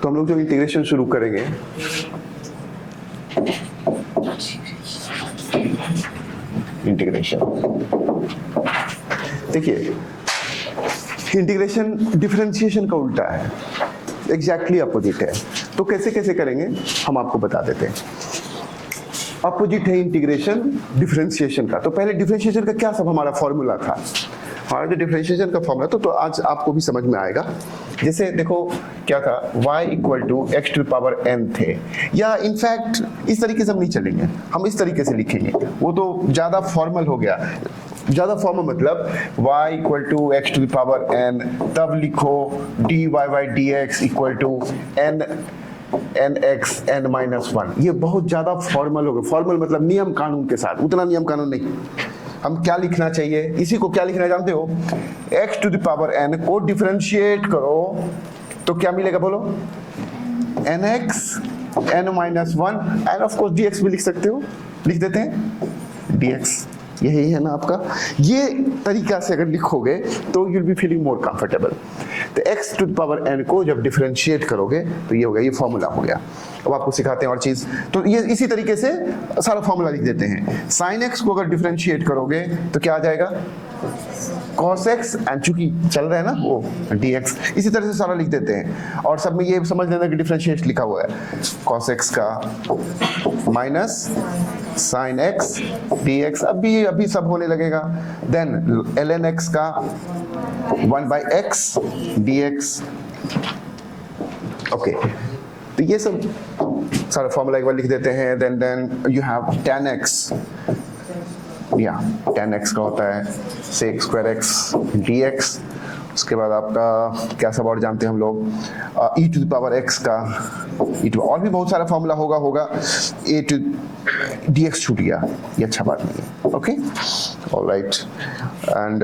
तो हम लोग जो इंटीग्रेशन शुरू करेंगे, इंटीग्रेशन, देखिए इंटीग्रेशन डिफरेंशिएशन का उल्टा है, एग्जैक्टली अपोजिट है। तो कैसे कैसे करेंगे हम आपको बता देते हैं। अपोजिट है इंटीग्रेशन डिफरेंशिएशन का। तो पहले डिफरेंशिएशन का क्या सब हमारा फॉर्मूला था, हमारा जो डिफरेंशिएशन का फॉर्मूला तो आज आपको भी समझ में आएगा। जैसे देखो क्या था, y = x⁴n थे, या इनफैक्ट इस तरीके से हम नहीं चलेंगे, हम इस तरीके से लिखेंगे, वो तो ज़्यादा फॉर्मल हो गया। ज़्यादा फॉर्मल मतलब y = x⁴n, तब लिखो dy/dx = nx n-1। ये बहुत ज़्यादा फॉर्मल हो गया। फॉर्मल मतलब नियम कानून के साथ, उतना नियम कानून नहीं। हम क्या लिखना चाहिए, इसी को क्या लिखना जानते हो, x⁴n को डिफरेंशिएट करो तो क्या मिलेगा बोलो, nx n-1 end of course dx भी लिख सकते हो, लिख देते हैं dx। यही है ना आपका, ये तरीका से अगर लिखोगे तो you'll be feeling more comfortable। तो x⁴n को जब डिफरेंशिएट करोगे तो ये हो गया, ये फॉर्मूला हो गया। अब आपको सिखाते हैं और चीज, तो ये इसी तरीके से सारा फॉर्मूला लिख देते हैं। sin x को अगर डिफरेंशिएट करोगे तो क्या आ जाएगा, cos x, एंड चूंकि चल रहा है ना वो dx, इसी तरह से सारा लिख देते हैं। और सब में ये समझ लेना कि डिफरेंशिएट लिखा हुआ है, cos x का माइनस sin x dx, अभी सब होने लगेगा। देन ln x का 1/x dx। ओके, तो ये सब सारा फॉर्मूला एक बार लिख देते हैं। Then you have tan x, या tan x का होता है sec²x dx। उसके बाद आपका क्या सब और जानते हैं हम लोग, e⁴x का और भी बहुत सारा फॉर्मूला होगा dx छूट गया, ये अच्छा बात नहीं है। ओके, ऑलराइट, एंड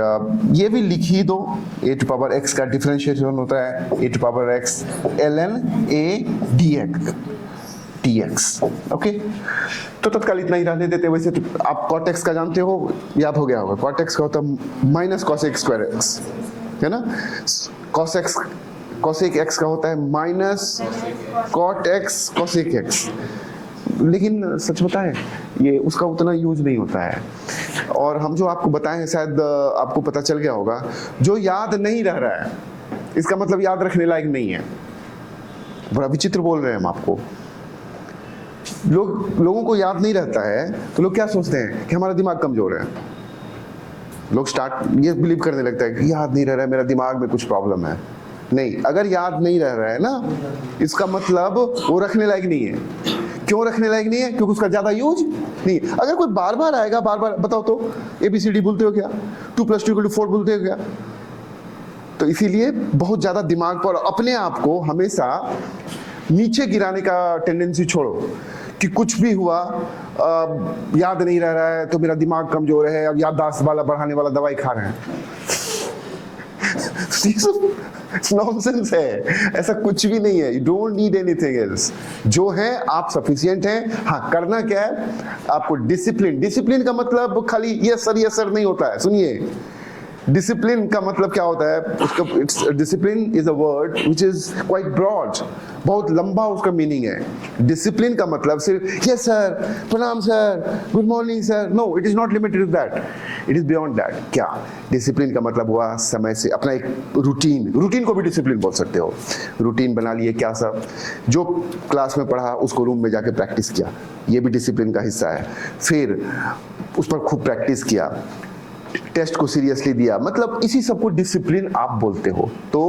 ये भी लिख ही दो, e⁴x का डिफरेंशिएशन होता है e⁴x ln a dx। Okay, तो तत्काल इतना ही रहने देते। वैसे तो आप cot x का जानते हो, याद हो गया होगा, cot x का होता है माइनस cos⁡x²x, है ना। cosec x का होता है minus cot x cosec x। लेकिन सच बताएं, ये उसका उतना यूज नहीं होता है। और हम जो आपको बताए हैं शायद आपको पता चल गया होगा, जो याद नहीं रह रहा है इसका मतलब याद रखने लायक नहीं है। बड़ा विचित्र बोल रहे हैं हम आपको। लोगों को याद नहीं रहता है तो लोग क्या सोचते हैं कि हमारा दिमाग कमजोर है। लोग ये बिलीव करने लगता है कि याद नहीं रह रहा है, मेरा दिमाग में कुछ प्रॉब्लम है। नहीं, अगर याद नहीं रह रहा है ना, इसका मतलब वो रखने लायक नहीं है। क्यों रखने लायक नहीं है? क्योंकि उसका ज्यादा यूज नहीं। अगर कोई बार बार आएगा, बार बार बताओ तो ABCD बोलते हो क्या, 2 + 2 = 4 बोलते हो क्या? तो इसीलिए बहुत ज्यादा दिमाग पर अपने आप को हमेशा नीचे गिराने का टेंडेंसी छोड़ो कि कुछ भी हुआ याद नहीं रह रहा है तो मेरा दिमाग कमजोर है, अब याददाश्त वाला बढ़ाने वाला दवाई खा रहे हैं। नॉनसेंस है, ऐसा कुछ भी नहीं है। You don't need anything else. जो है आप सफिशिएंट हैं। हाँ, करना क्या है आपको, डिसिप्लिन। डिसिप्लिन का मतलब खाली यस सर नहीं होता है। सुनिए, डिसिप्लिन का मतलब क्या होता है, उसका discipline is a word which is quite broad, बहुत लंबा उसका मीनिंग है। डिसिप्लिन का मतलब सिर्फ यस सर, प्रणाम sir, good morning sir, no, it is not limited to that, it is beyond that. क्या डिसिप्लिन का मतलब हुआ समय से अपना एक रूटीन को भी डिसिप्लिन बोल सकते हो। रूटीन बना लिए, क्या सब जो क्लास में पढ़ा उसको रूम में जाके प्रैक्टिस किया, ये भी डिसिप्लिन का हिस्सा है। फिर उस पर खूब प्रैक्टिस किया, टेस्ट को सीरियसली दिया, मतलब इसी सब को डिसिप्लिन आप बोलते हो। तो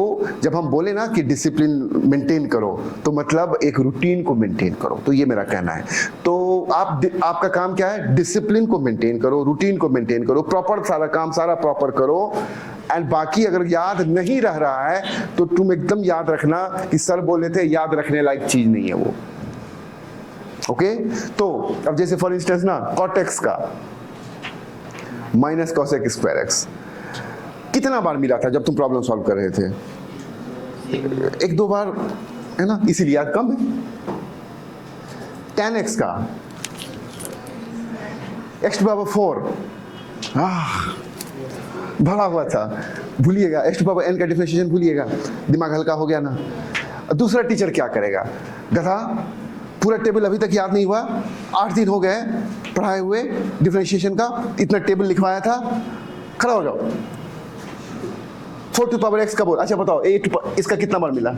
जब हम बोले ना कि डिसिप्लिन मेंटेन करो, तो मतलब एक रूटीन को मेंटेन करो, तो ये मेरा कहना है। तो आपका काम क्या है, डिसिप्लिन को मेंटेन करो, रूटीन को मेंटेन करो, प्रॉपर सारा काम सारा प्रॉपर करो। एंड बाकी अगर याद नहीं रह रहा है तो तुम एकदम याद रखना कि सर बोले थे याद रखने लायक चीज नहीं है वो। ओके, तो अब जैसे फॉर इंस्टेंस ना, cot x का माइनस cosec²x कितना बार मिला था जब तुम प्रॉब्लम सॉल्व कर रहे थे? 1-2 बार, है ना, इसीलिए याद कम है। tan x का x⁴, भरा हुआ था, भूलिएगा। x⁴n का डिफरेंशिएशन भूलिएगा, दिमाग हल्का हो गया ना। दूसरा टीचर क्या करेगा, गधा पूरा टेबल अभी तक याद नहीं हुआ, 8 दिन हो गए पढ़ाए हुए डिफरेंशिएशन का, इतना टेबल लिखवाया था, खड़ा हो जाओ। 4 टू पावर x का बोल, अच्छा बताओ इसका कितना बार मिला,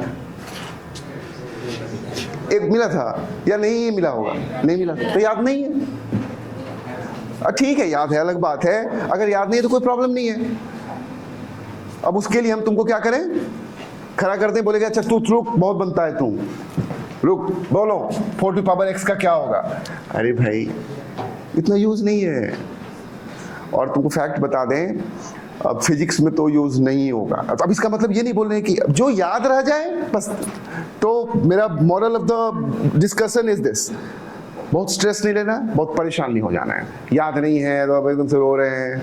एक मिला था या नहीं मिला होगा, नहीं मिला तो याद नहीं है। ठीक है याद है अलग बात है, अगर याद नहीं है तो कोई प्रॉब्लम नहीं है। अब उसके लिए हम तुमको क्या करें, खड़ा कर दें, बोलेगा अच्छा तू रुक बहुत बनता है तू रुक, बोलो 4 टू पावर x का क्या होगा। अरे भाई इतना यूज नहीं है। और तुमको फैक्ट बता दें, अब फिजिक्स में तो यूज नहीं होगा। अब इसका मतलब ये नहीं बोल रहे कि जो याद रह जाए बस। तो मेरा moral of the discussion is this, बहुत स्ट्रेस नहीं लेना, बहुत परेशान नहीं हो जाना है। याद नहीं है तो अब एकदम से रो रहे हैं।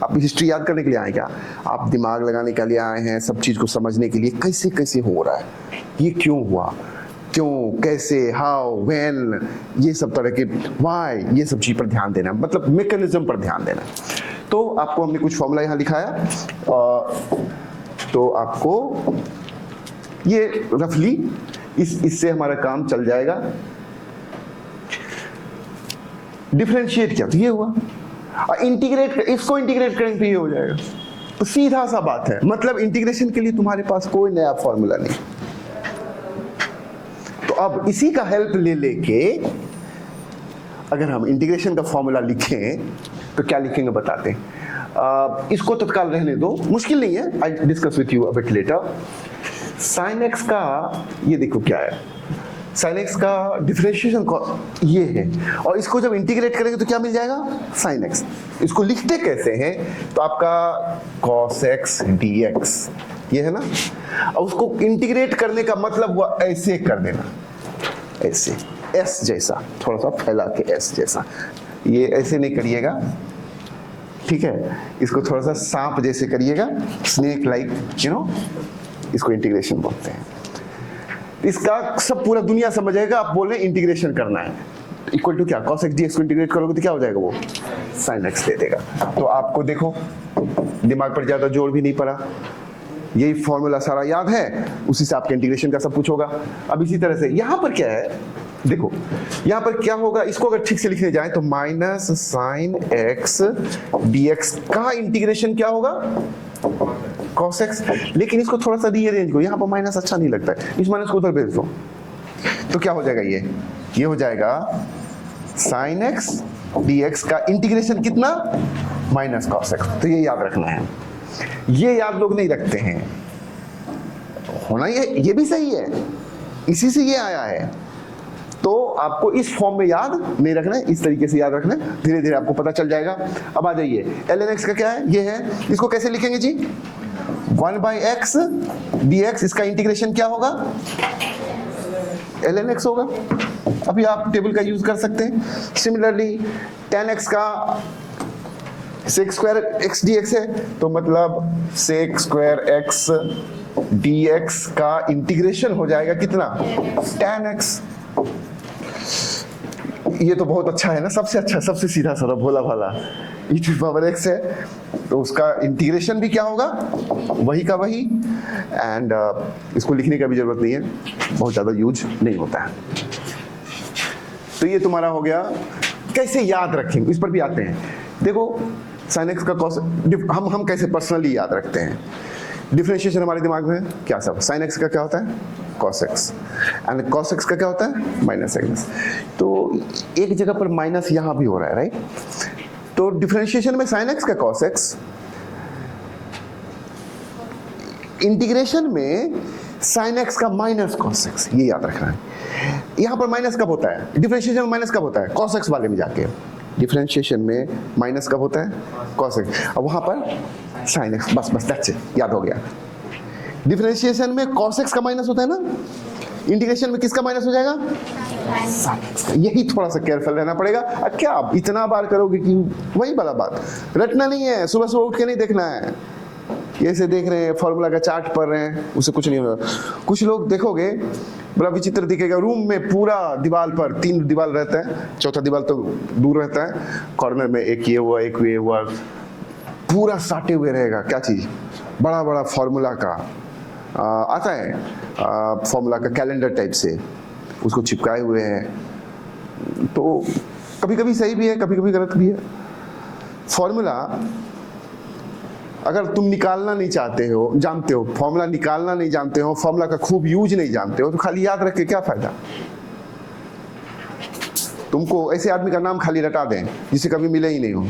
आप हिस्ट्री याद करने के लिए आए क्या, आप दिमाग लगाने के लिए आए हैं, सब चीज को समझने के लिए कैसे कैसे हो रहा है, ये क्यों हुआ, क्यों, कैसे, हाउ, व्हेन, ये सब तरह के व्हाई, ये सब चीज पर ध्यान देना, मतलब मैकेनिज्म पर ध्यान देना। तो आपको हमने कुछ फॉर्मूला यहाँ लिखाया, तो आपको ये रफली इससे हमारा काम चल जाएगा। डिफरेंशिएट क्या, तो ये हुआ, इंटीग्रेट, इसको इंटीग्रेट करेंगे तो ये हो जाएगा। तो सीधा सा बात है, मतलब इंटीग्रेशन के लिए तुम्हारे पास कोई नया फॉर्मूला नहीं। तो अब इसी का हेल्प ले लेके अगर हम इंटीग्रेशन का फॉर्मूला लिखें तो क्या लिखेंगे बताते हैं। इसको तत्काल रहने दो, मुश्किल नहीं है, I discuss with you a bit letter. Sine x का ये देखो क्या है, साइन एक्स का डिफरेंशिएशन ये है, और इसको जब इंटीग्रेट करेंगे तो क्या मिल जाएगा, साइन एक्स। इसको लिखते कैसे हैं, तो आपका कॉस एक्स डी एक्स ये है ना, और उसको इंटीग्रेट करने का मतलब वो ऐसे कर देना, ऐसे एस जैसा, थोड़ा सा फैला के एस जैसा, ये ऐसे नहीं करिएगा, ठीक है, इसको थोड़ा सा सांप जैसे करिएगा, स्नेक लाइक, यू नो, इसको इंटीग्रेशन बोलते हैं। इसका सब पूरा दुनिया समझेगा, आप बोल रहे हैं इंटीग्रेशन करना है, इक्वल टू क्या, cos x dx को इंटीग्रेट करोगे तो क्या हो जाएगा, वो sin x दे देगा। तो आपको देखो दिमाग पर ज्यादा जोर भी नहीं पड़ा, यही फॉर्मूला सारा याद है, उसी से आपके इंटीग्रेशन का सब कुछ होगा। अब इसी तरह से यहाँ पर क्या है, देखो यहाँ पर क्या होगा, इसको अगर ठीक से लिखने जाए तो माइनस साइन एक्स dx का इंटीग्रेशन क्या होगा, cos x। लेकिन इसको थोड़ा सा रीअरेंज करो, यहाँ पर माइनस अच्छा नहीं लगता है, इस माइनस को उधर भेज दो, तो क्या हो जाएगा, ये हो जाएगा साइन एक्स dx का इंटीग्रेशन कितना, माइनस cos x। तो ये याद रखना है, ये याद लोग नहीं रखते हैं, होना ये भी सही है, इसी से ये आया है। तो आपको इस फॉर्म में याद नहीं रखना है, इस तरीके से याद रखना है, धीरे धीरे आपको पता चल जाएगा। अब आ जाइए, ln x का क्या है, ये है, इसको कैसे लिखेंगे जी, 1/x dx, इसका इंटीग्रेशन क्या होगा, ln x होगा। अभी आप टेबल का यूज कर सकते हैं। सिमिलरली tan x का sec स्क्वायर x dx है, तो मतलब sec स्क्वायर x dx का इंटीग्रेशन हो जाएगा कितना, tan x। ये तो बहुत अच्छा है ना, सबसे अच्छा, सबसे सीधा साधा भोला भाला e टू पावर x है, तो उसका इंटीग्रेशन भी क्या होगा, वही का वही। एंड इसको लिखने का भी जरूरत नहीं है, बहुत ज्यादा यूज नहीं होता है। तो ये तुम्हारा हो गया, कैसे याद रखेंगे इस पर भी आते हैं। देखो साइन एक्स का कॉस, हम कैसे पर्सनली याद रखते हैं, डिफरेंशिएशन हमारे दिमाग में क्या सब, साइन एक्स का क्या होता है, cos x, and cos x का क्या होता है, माइनस x। तो एक जगह पर माइनस यहाँ भी हो रहा है, राइट। तो डिफरेंशिएशन में साइन x का cos x, इंटीग्रेशन में साइन x का माइनस cos x, ये याद रखना है। यहाँ पर माइनस कब होता है, डिफरेंशिएशन में माइनस कब होता है, cos x वाले में जाके, डिफरेंशिएशन में माइनस कब होता है, cos x, और वहां पर साइन x, बस दैट्स इट, याद हो गया। डिफरेंशिएशन में cos x का माइनस होता है ना, इंटीग्रेशन में किसका माइनस हो जाएगा, यही थोड़ा सा केयरफुल रहना पड़ेगा। क्या आप इतना बार करोगे कि वही वाला बात, रटना नहीं है, सुबह सुबह उठ के नहीं देखना है, ऐसे देख रहे हैं फॉर्मूला का चार्ट पढ़ रहे हैं, उससे कुछ नहीं होगा। कुछ लोग देखोगे बड़ा विचित्र दिखेगा, रूम में पूरा दीवार पर 3 दीवार रहता है, चौथा दीवार तो दूर रहता है, कॉर्नर में एक ये हुआ एक ये हुआ, पूरा साटे हुए रहेगा क्या चीज, बड़ा बड़ा फॉर्मूला का आता है फॉर्मूला का कैलेंडर टाइप से, उसको चिपकाए हुए हैं। तो कभी कभी सही भी है, कभी कभी गलत भी है। फॉर्मूला अगर तुम निकालना नहीं चाहते हो, जानते हो फॉर्मूला निकालना नहीं जानते हो, फॉर्मूला का खूब यूज नहीं जानते हो, तो खाली याद रख के क्या फायदा। तुमको ऐसे आदमी का नाम खाली रटा दें जिसे कभी मिले ही नहीं हो,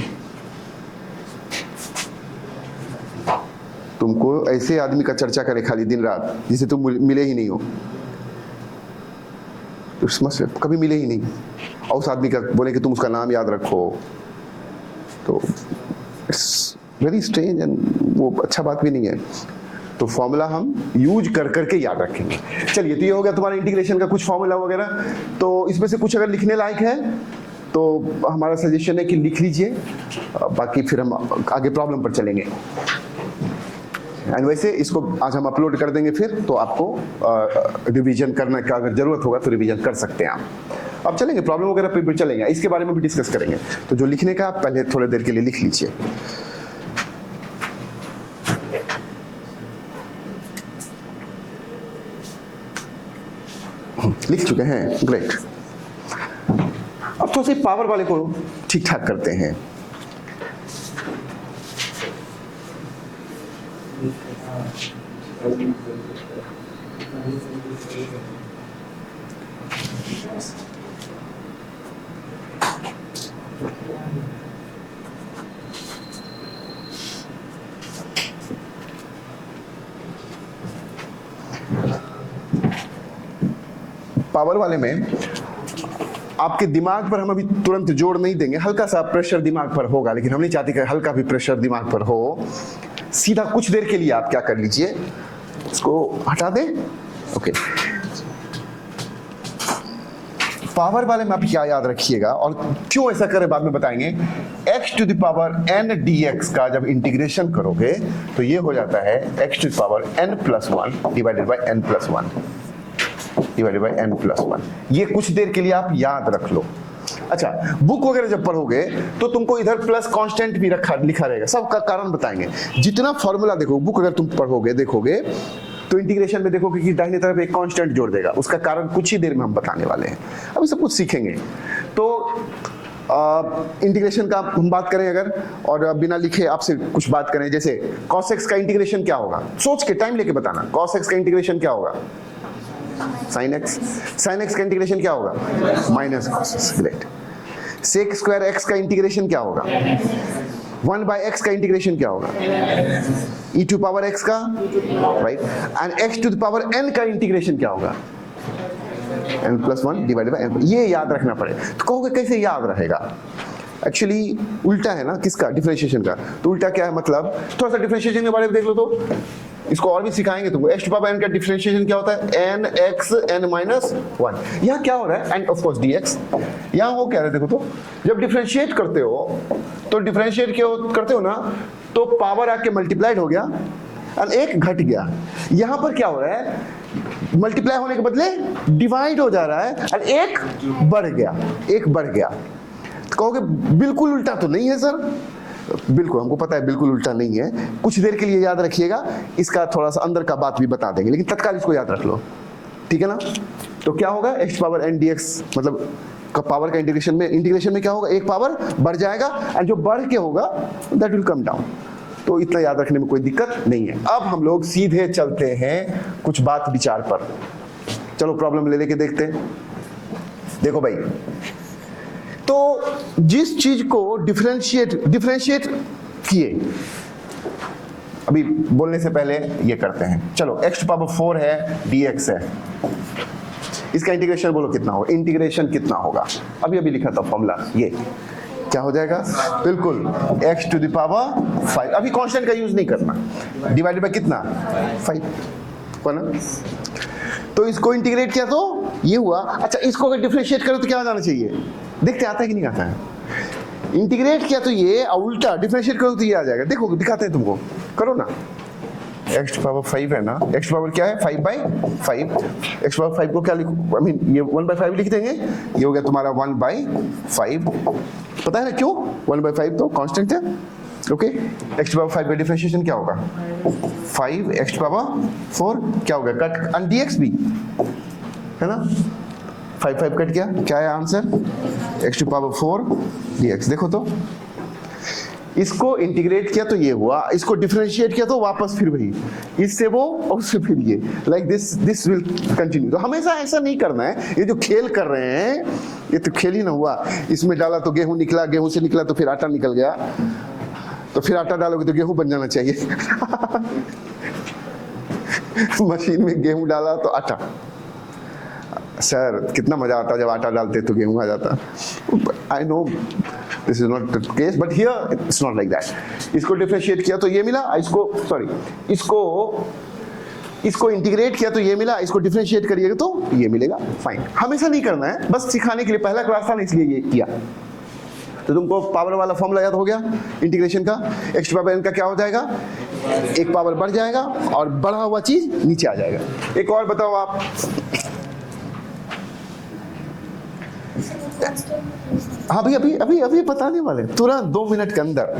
तुमको ऐसे आदमी का चर्चा करे खाली दिन रात जिसे तुम मिले ही नहीं हो, तो समझ कभी मिले ही नहीं, और उस आदमी का बोले कि तुम उसका नाम याद रखो, तो इट्स वेरी स्ट्रेंज एंड वो अच्छा बात भी नहीं है। तो फॉर्मूला हम यूज कर करके याद रखेंगे। चलिए, तो ये हो गया तुम्हारा इंटीग्रेशन का कुछ फॉर्मूला वगैरह। तो इसमें से कुछ अगर लिखने लायक है तो हमारा सजेशन है कि लिख लीजिए, बाकी फिर हम आगे प्रॉब्लम पर चलेंगे। एंड वैसे इसको आज हम अपलोड कर देंगे, फिर तो आपको रिवीजन करने का अगर जरूरत होगा तो रिवीजन कर सकते हैं आप। अब चलेंगे प्रॉब्लम वगैरह पे भी चलेंगे, इसके बारे में भी डिस्कस करेंगे। तो जो लिखने का आप पहले थोड़ी देर के लिए लिख लीजिए। लिख चुके हैं, ग्रेट। अब थोड़ा सा पावर वाले को ठीक ठाक करते हैं। पावर वाले में आपके दिमाग पर हम अभी तुरंत जोर नहीं देंगे, हल्का सा प्रेशर दिमाग पर होगा, लेकिन हम नहीं चाहते कि हल्का भी प्रेशर दिमाग पर हो। सीधा कुछ देर के लिए आप क्या कर लीजिए, इसको हटा दें। ओके, पावर वाले में आप क्या याद रखिएगा और क्यों ऐसा करें बाद में बताएंगे। x to the power n dx का जब इंटीग्रेशन करोगे तो ये हो जाता है x to the power n+1 divided by n+1 divided by n+1। ये कुछ देर के लिए आप याद रख लो। अच्छा, बुक वगैरह जब पढ़ोगे तो तुमको इधर प्लस कांस्टेंट भी लिखा रहेगा, सबका कारण बताएंगे। जितना फॉर्मूला देखो बुक अगर तुम पढ़ोगे देखोगे तो इंटीग्रेशन में देखोगे कि दाहिने तरफ एक कांस्टेंट जोड़ देगा, उसका कारण कुछ ही देर में हम बताने वाले हैं। अभी सब कुछ सीखेंगे। तो इंटीग्रेशन का हम बात करें अगर, और बिना लिखे आपसे कुछ बात करें, जैसे cos x का इंटीग्रेशन क्या होगा, सोच के टाइम लेके बताना। cos x का इंटीग्रेशन क्या होगा, sin x। sin x का इंटीग्रेशन क्या होगा, minus cos x। Great. sec square x का इंटीग्रेशन क्या होगा, 1/x का इंटीग्रेशन क्या होगा, e टू पावर x का, right. And x to the power n का इंटीग्रेशन क्या होगा, n+1 डिवाइडेड बाय n। ये याद रखना पड़े। तो कहोगे कैसे याद रहेगा, एक्चुअली उल्टा है ना किसका, डिफरेंशिएशन का। तो उल्टा क्या है मतलब, थोड़ा सा डिफरेंशिएशन के बारे में देख लो, तो इसको और भी सिखाएंगे तुमको। x टू पावर n का डिफरेंशिएशन क्या होता है, nx n-1। यहाँ क्या हो रहा है, एंड ऑफ कोर्स dx। यहाँ हो क्या रहा है देखो, तो जब डिफरेंशिएट करते हो तो डिफरेंशिएट करते हो ना, तो पावर आके मल्टीप्लाइड हो गया और एक घट गया। यहाँ पर क्या हो रहा है, मल्टीप्लाई होने के बदले डिवाइड हो जा रहा है और एक बढ़ गया, एक बढ़ गया। तो कहोगे बिल्कुल उल्टा तो नहीं है सर। बिल्कुल, हमको पता है बिल्कुल उल्टा नहीं है। कुछ देर के लिए याद रखिएगा, इसका थोड़ा सा अंदर का बात भी बता देंगे, लेकिन तत्काल इसको याद रख लो, ठीक है ना। तो क्या होगा, x पावर n dx, मतलब पावर का इंटीग्रेशन में क्या होगा, एक पावर बढ़ जाएगा और जो बढ़ के होगा दैट विल कम डाउन। तो इतना याद रखने में कोई दिक्कत नहीं है। अब हम लोग सीधे चलते हैं कुछ बात विचार पर। चलो प्रॉब्लम ले लेके देखते हैं। देखो भाई, तो जिस चीज को डिफरेंशिएट किए, अभी बोलने से पहले ये करते हैं। चलो x टू पावर 4 है, dx है, इसका इंटीग्रेशन बोलो कितना होगा, इंटीग्रेशन कितना होगा। अभी लिखा था फॉर्मूला, ये क्या हो जाएगा, बिल्कुल x टू द पावर 5। अभी कांस्टेंट का यूज नहीं करना, डिवाइडेड बाय कितना, 5 हुआ ना। तो इसको इंटीग्रेट किया तो ये हुआ। अच्छा, इसको अगर डिफरेंशिएट करो तो क्या हो जाना चाहिए, देखते आता है कि नहीं आता है। इंटीग्रेट किया तो ये, और उल्टा डिफरेंशिएट करो तो ये आ जाएगा। देखो दिखाते हैं तुमको, करो ना। x टू पावर 5 है ना, x टू पावर क्या है, 5/5। x टू पावर 5 को क्या लिखो, आई मीन ये 1/5 लिख देंगे, ये हो गया तुम्हारा 1/5। पता है ना क्यों, 1/5 तो कांस्टेंट है, ओके, x टू पावर 5 का डिफरेंशिएशन क्या होगा? 5 x टू पावर 4 क्या होगा? कट एंड dx भी है ना, 5 5 कट गया, क्या है answer? x to power 4 dx। देखो तो इसको इंटीग्रेट किया तो ये हुआ, इसको डिफरेंशिएट किया तो वापस फिर वही, इससे वो और उससे फिर ये, लाइक दिस विल कंटिन्यू। तो हमेशा ऐसा नहीं करना है। ये जो खेल कर रहे हैं ये तो खेल ही ना हुआ। इसमें डाला तो गेहूं निकला, गेहूं से निकला तो फिर आटा निकल गया, तो फिर आटा डालोगे तो गेहूं बन जाना चाहिए। मशीन में गेहूं डाला तो आटा। सर कितना मजा आता जब आटा डालते तो गेहूं आ जाता। I know this is not the case, but here it's not like that. इसको डिफरेंशिएट किया तो ये मिला, इसको इंटीग्रेट किया तो ये मिला, इसको डिफरेंशिएट करिएगा तो ये मिलेगा। फाइन, हमेशा नहीं करना है, बस सिखाने के लिए, पहला क्लास था ना इसलिए ये किया। तो तुमको पावर वाला फॉर्मूला याद हो गया इंटीग्रेशन का। x टू पावर n का क्या हो जाएगा? एक पावर बढ़ जाएगा और बढ़ा हुआ चीज नीचे आ जाएगा। एक और बताओ आप। हाँ भाई, अभी बताने वाले, तुरंत 2 मिनट के अंदर,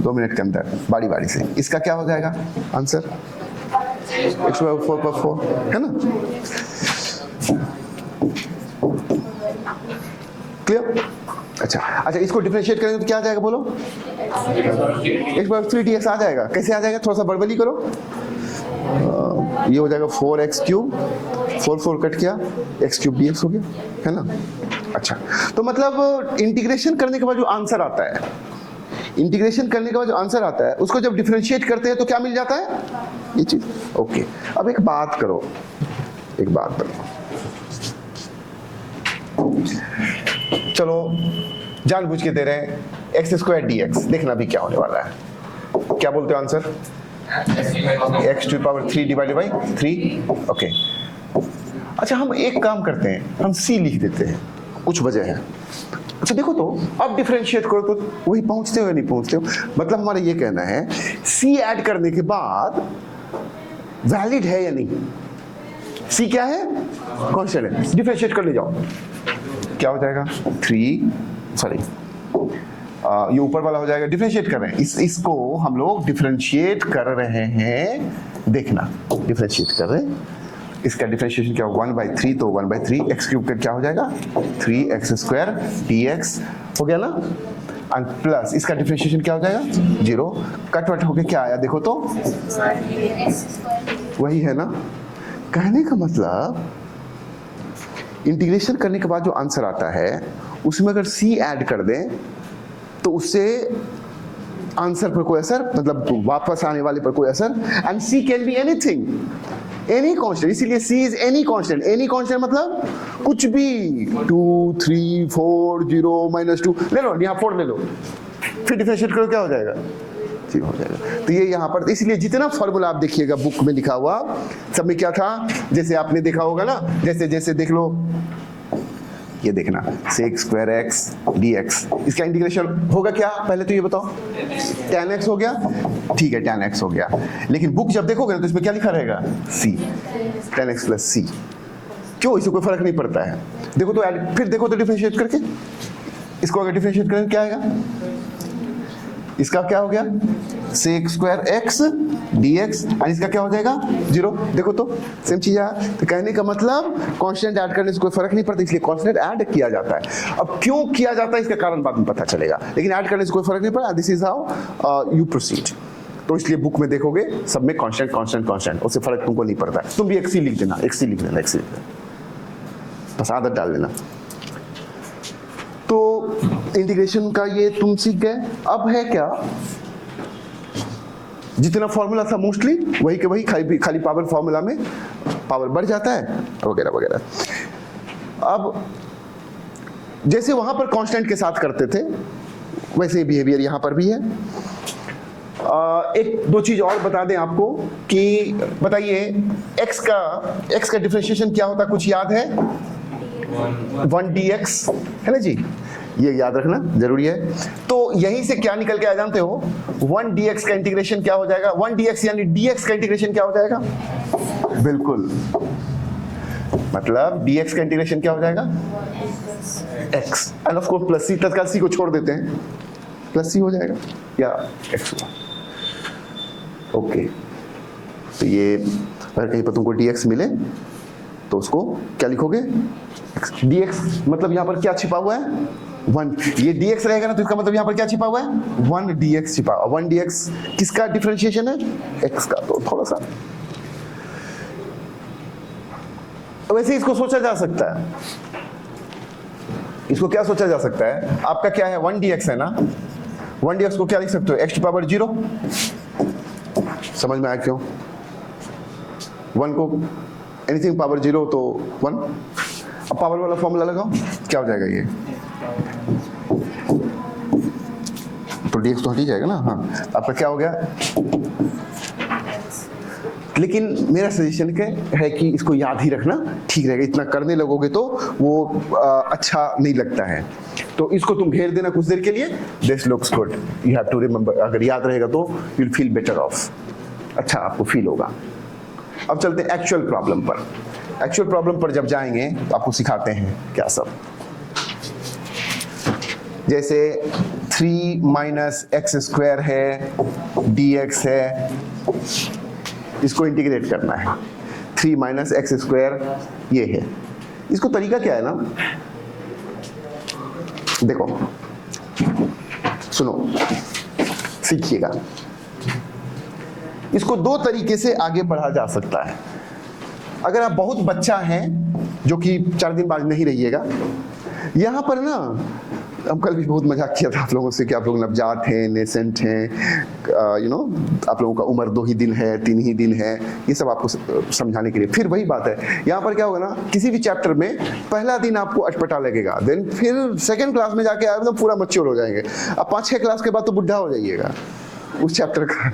2 मिनट के अंदर बारी बारी से। इसका क्या हो जाएगा आंसर? x टू पावर 4 पर 4 है ना। क्लियर? अच्छा, इसको डिफरेंशिएट करेंगे तो क्या आ जाएगा बोलो? x पावर 3 dx आ जाएगा। कैसे आ जाएगा? थोड़ा सा बड़बड़ी करो। ये हो जाएगा 4x क्यूब, 4 4 कट किया, x क्यूब dx हो गया, है ना। अच्छा, तो मतलब इंटीग्रेशन करने के बाद जो आंसर आता है, इंटीग्रेशन करने के बाद जो आंसर आता है उसको जब डिफरेंशिएट करते हैं तो क्या मिल जाता है? ये चीज। ओके, अब एक बात करो, चलो जानबूझ के दे रहे हैं x स्क्वायर dx, देखना भी क्या होने वाला है। क्या बोलते हो answer? x to power 3 divided by 3। Okay, अच्छा हम एक काम करते हैं, हम c लिख देते हैं, कुछ वजह है। अच्छा देखो तो अब डिफरेंशिएट करो तो वही पहुंचते हो या नहीं पहुंचते हो? मतलब हमारा ये कहना है c ऐड करने के बाद वैलिड है या नहीं? c क्या है? कांस्टेंट है। डिफरेंशिएट कर ले जाओ, क्या हो जाएगा? 3 सॉरी ये ऊपर वाला हो जाएगा। डिफरेंशिएट कर रहे हैं, इसको हम लोग डिफरेंशिएट कर रहे हैं, देखना डिफरेंशिएट कर रहे हैं। इसका डिफरेंशिएशन क्या होगा? 1/3, तो 1/3 x क्यूब का क्या हो जाएगा? 3x स्क्वायर dx हो गया ना। एंड प्लस इसका डिफरेंशिएशन क्या हो जाएगा? 0। कट वट होके क्या आया देखो तो? वही है ना। कहने का मतलब इंटीग्रेशन करने के बाद जो आंसर आता है उसमें अगर c ऐड कर दें तो उससे आंसर पर कोई असर, मतलब वापस आने वाले पर कोई असर। And c can be anything, any constant, इसीलिए c is any constant. Any constant मतलब कुछ भी, 2 3 4 0 -2 ले लो, यहाँ 4 ले लो, फिर डिफरेंशिएट करो क्या हो जाएगा? ठीक हो जाएगा। तो ये यहाँ पर, इसलिए जितना फॉर्मूला आप देखिएगा बुक में लिखा हुआ सब में क्या था, जैसे आपने देखा होगा ना, जैसे देख लो, ये देखना sec स्क्वायर x dx, इसका इंटीग्रेशन होगा क्या? पहले तो ये बताओ, tan x हो गया, ठीक है tan x हो गया, लेकिन बुक जब देखोगे ना तो इसमें क्या लिखा रहेगा? c, tan x plus c। क्यों? इससे कोई फर्क नहीं पड़ता है। देखो तो फिर देखो तो डिफरेंशिएट करके, इसको अगर डिफरेंशिएट करें क्या आएगा? इसका क्या हो गया? sec स्क्वायर x dx, और इसका क्या हो जाएगा? 0। देखो तो सेम चीज है। तो कहने का मतलब कांस्टेंट ऐड करने से कोई फर्क नहीं पड़ता, इसलिए कांस्टेंट ऐड किया जाता है। अब क्यों किया जाता है इसका कारण बाद में पता चलेगा, लेकिन ऐड करने से कोई फर्क नहीं पड़ा। This is how you proceed. तो इसलिए बुक में देखोगे सब में कांस्टेंट, उससे फर्क तुमको नहीं पड़ता। तुम भी xc लिख देना, xc लिख देना, बस आदत डाल देना। तो इंटीग्रेशन का ये तुम सीख गए। अब है क्या, जितना फॉर्मूला था मोस्टली वही के वही, खाली पावर फॉर्मूला में पावर बढ़ जाता है वगैरह वगैरह। अब जैसे वहां पर कांस्टेंट के साथ करते थे वैसे ही बिहेवियर यहां पर भी है। एक दो चीज और बता दें आपको कि बताइए x का डिफरेंशिएशन क्या होता, कुछ याद है? 1 dx है ना जी, ये याद रखना जरूरी है। तो यहीं से क्या निकल के आ जानते हो? 1 dx का इंटीग्रेशन क्या हो जाएगा? 1 dx यानी dx का इंटीग्रेशन क्या हो जाएगा? बिल्कुल, मतलब dx का इंटीग्रेशन क्या हो जाएगा? x, end of course plus c, तत्काल c को छोड़ देते हैं, प्लस सी हो जाएगा या एक्स हुआ। ओके, तो ये अगर कहीं पर तुमको dx मिले तो उसको क्या लिखोगे, dx मतलब यहाँ पर क्या छिपा हुआ है 1, ये dx रहेगा ना तो इसका मतलब यहाँ पर क्या छिपा हुआ है 1 dx छिपा। 1 dx किसका डिफरेंशिएशन है, x का। तो थोड़ा सा वैसे इसको सोचा जा सकता है, इसको क्या सोचा जा सकता है, आपका क्या है 1 dx है ना, 1 dx को क्या लिख सकते हो x टू पावर 0। समझ में आया क्यों, 1 को एनीथिंग पावर 0 तो 1। अब पावर वाला फॉर्मूला लगाओ, क्या हो जाएगा ये, तो dx तो हट ही जाएगा ना। हाँ, आपका क्या हो गया। लेकिन मेरा सजेशन है कि इसको याद ही रखना ठीक रहेगा, इतना करने लगोगे तो वो अच्छा नहीं लगता है। तो इसको तुम घेर देना कुछ देर के लिए, this looks good, you have to remember. अगर याद रहेगा तो you will feel better off, अच्छा आपको फील होगा। अब चलते हैं एक्चुअल प्रॉब्लम पर। एक्चुअल प्रॉब्लम पर जब जाएंगे तो आपको सिखाते हैं क्या सब। जैसे 3 माइनस एक्स स्क्वायर है, dx है, इसको इंटीग्रेट करना है। 3 माइनस एक्स स्क्वायर ये है, इसको तरीका क्या है ना, देखो सुनो सीखिएगा। इसको दो तरीके से आगे बढ़ा जा सकता है। अगर आप बहुत बच्चा हैं, जो कि 4 दिन बाद नहीं रहिएगा, यहाँ पर ना हम कल भी बहुत मजाक किया था आप लोगों से कि आप लोग नवजात हैं, नेसेंट हैं, यू नो आप लोगों का उम्र 2 ही दिन है, 3 ही दिन है, ये सब आपको समझाने के लिए। फिर वही बात है, यहाँ पर क्या होगा ना, किसी भी चैप्टर में पहला दिन आपको अटपटा लगेगा, देन फिर सेकेंड क्लास में जाके एकदम पूरा मैच्योर हो जाएंगे। अब 5-6 क्लास के बाद तो बुढ़ा हो जाइएगा उस चैप्टर का।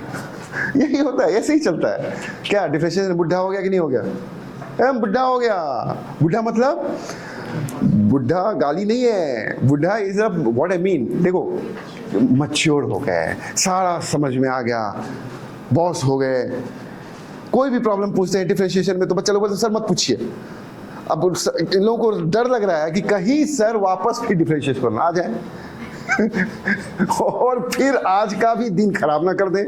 यही होता है, ऐसे ही चलता है। क्या डिफरेंशिएशन बुढ़ा हो गया कि नहीं हो गया, बुढ़ा हो गया। बुढ़ा मतलब बुढ़ा गाली नहीं है, बुढ़ा इज व्हाट आई मीन, देखो मैच्योर हो गए, सारा समझ में आ गया, बॉस हो गए। कोई भी प्रॉब्लम पूछते हैं डिफरेंशिएशन में तो बच्चे लोग बोलते हैं सर मत पूछिए। अब इन लोगों को डर लग रहा है कि कहीं सर वापस फिर डिफरेंशिएशन करना आ जाए और फिर आज का भी दिन खराब ना कर दे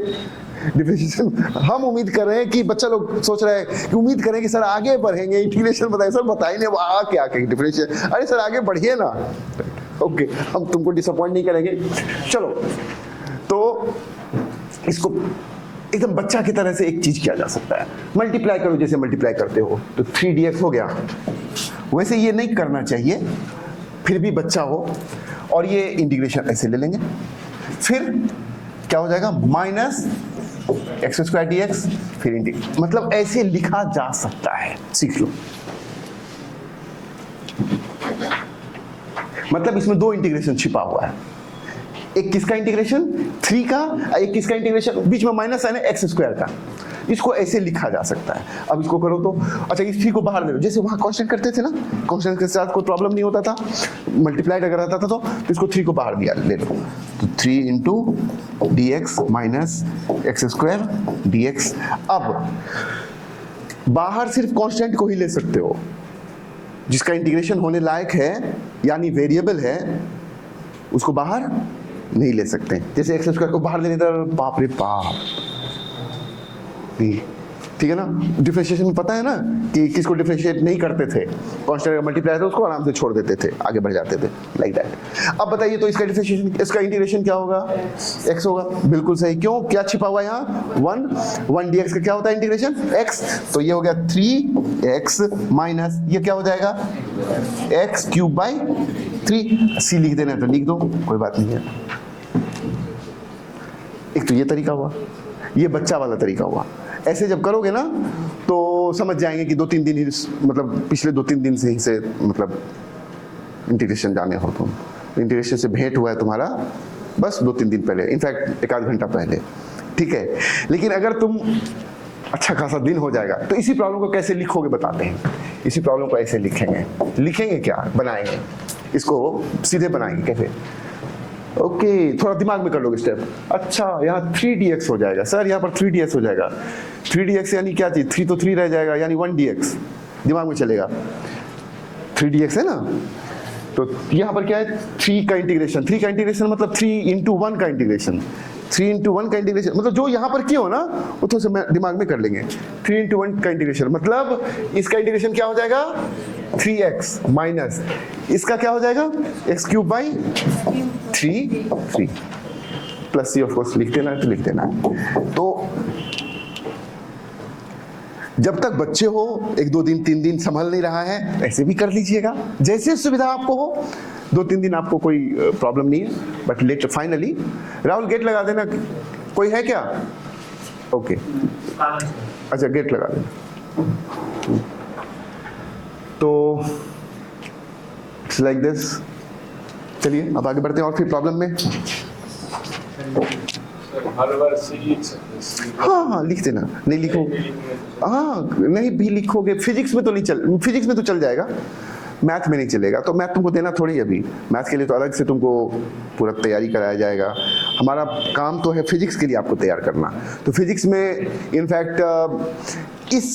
डिफरेंशिएशन। हम उम्मीद कर रहे हैं कि बच्चा लोग सोच रहे हैं कि उम्मीद करें कि सर आगे बढ़ेंगे, इंटीग्रेशन बताइए सर, बताइए नहीं आ क्या डिफरेंशिएशन, अरे सर आगे बढ़िए ना। ओके, हम तुमको डिसअपॉइंट नहीं करेंगे। चलो, तो इसको एकदम बच्चा की तरह से एक चीज किया जा सकता है, मल्टीप्लाई करो जैसे मल्टीप्लाई करते हो, तो 3dx हो गया। वैसे ये नहीं करना चाहिए, फिर भी बच्चा हो, और ये इंटीग्रेशन ऐसे ले लेंगे, फिर क्या हो जाएगा माइनस एक्स स्क्वायर dx, फिर इंटीग्रेशन, मतलब ऐसे लिखा जा सकता है, सीख लो। मतलब इसमें 2 इंटीग्रेशन छिपा हुआ है, एक किसका इंटीग्रेशन 3 का, एक किसका इंटीग्रेशन, बीच में माइनस है ना एक्स स्क्वायर का, इसको ऐसे लिखा जा सकता है। अब इसको करो तो अच्छा, इस 3 को बाहर ले लो, जैसे वहां कांस्टेंट करते थे ना, कांस्टेंट के साथ कोई प्रॉब्लम नहीं होता था, मल्टीप्लाइड अगर रहता था तो इसको 3 को बाहर दिया ले लो, तो 3 into dx minus x square dx। अब बाहर सिर्फ कांस्टेंट को ही ले सकते हो, जिसका इंटीग्रेशन होने लायक है यानी वेरिएबल है, उसको बाहर नहीं ले सकते। जैसे एक्स स्क्वायर को बाहर लेने तर बाप रे बाप, ठीक है ना। डिफरेंशिएशन में पता है ना कि किसको डिफरेंशिएट नहीं करते थे, कांस्टेंट का मल्टीप्लाई था उसको आराम से छोड़ देते थे, आगे बढ़ जाते थे, लाइक दैट। अब बताइए तो इसका डिफरेंशिएशन, इसका इंटीग्रेशन क्या होगा, x होगा, बिल्कुल सही। क्यों, क्या छिपा हुआ है यहाँ 1 dx का क्या होता है इंटीग्रेशन x, तो ये हो गया 3x माइनस ये क्या हो जाएगा x क्यूब बाई 3। c लिख देना तो लिख दो, कोई बात नहीं है। एक तो ये तरीका हुआ, ये बच्चा वाला तरीका हुआ। ऐसे जब करोगे ना तो समझ जाएंगे कि 2-3 दिन ही, मतलब पिछले 2-3 दिन से ही से मतलब इंटीग्रेशन जाने हो तुम, इंटीग्रेशन से भेंट हुआ है तुम्हारा बस 2-3 दिन पहले, इनफैक्ट 1 आध घंटा पहले, ठीक है। लेकिन अगर तुम अच्छा खासा दिन हो जाएगा तो इसी प्रॉब्लम को कैसे लिखोगे बताते हैं। इसी प्रॉब्लम को ऐसे लिखेंगे क्या, बनाएंगे इसको, सीधे बनाएंगे कैसे। ओके, थोड़ा दिमाग में कर लोगे स्टेप। अच्छा, यहाँ 3dx हो जाएगा सर, यहाँ पर 3dx हो जाएगा। 3dx यानी क्या चीज, 3 तो 3 रह जाएगा, यानी 1 dx दिमाग में चलेगा। 3dx है ना, तो यहाँ पर क्या है, 3 का इंटीग्रेशन, 3 का इंटीग्रेशन मतलब 3 into 1 का इंटीग्रेशन, 3 into 1 का इंटीग्रेशन मतलब जो यहाँ पर किए हो ना वो थोड़ा सा दिमाग में कर लेंगे। 3 into 1 का इंटीग्रेशन मतलब इसका इंटीग्रेशन क्या हो जाएगा, 3x माइनस इसका क्या हो जाएगा, x cube by 3 plus C, of course लिख देना है तो लिख देना है। तो जब तक बच्चे हो 1 2 दिन 3 दिन संभल नहीं रहा है ऐसे भी कर लीजिएगा, जैसे सुविधा आपको हो। 2 3 दिन आपको कोई प्रॉब्लम नहीं है, but let finally Rahul gate लगा देना, कोई है क्या? ओके अच्छा गेट लगा देना। तो इट्स लाइक दिस। चलिए अब आगे बढ़ते हैं और फिर प्रॉब्लम में। हाँ लिख देना, नहीं लिखो, हाँ नहीं भी लिखोगे फिजिक्स में तो नहीं चल, फिजिक्स में तो चल जाएगा, मैथ में नहीं चलेगा। तो मैथ तुमको देना थोड़ी अभी, मैथ के लिए तो अलग से तुमको पूरा तैयारी कराया जाएगा। हमारा काम तो है फिजिक्स के लिए आपको तैयार करना। तो फिजिक्स में इनफैक्ट इस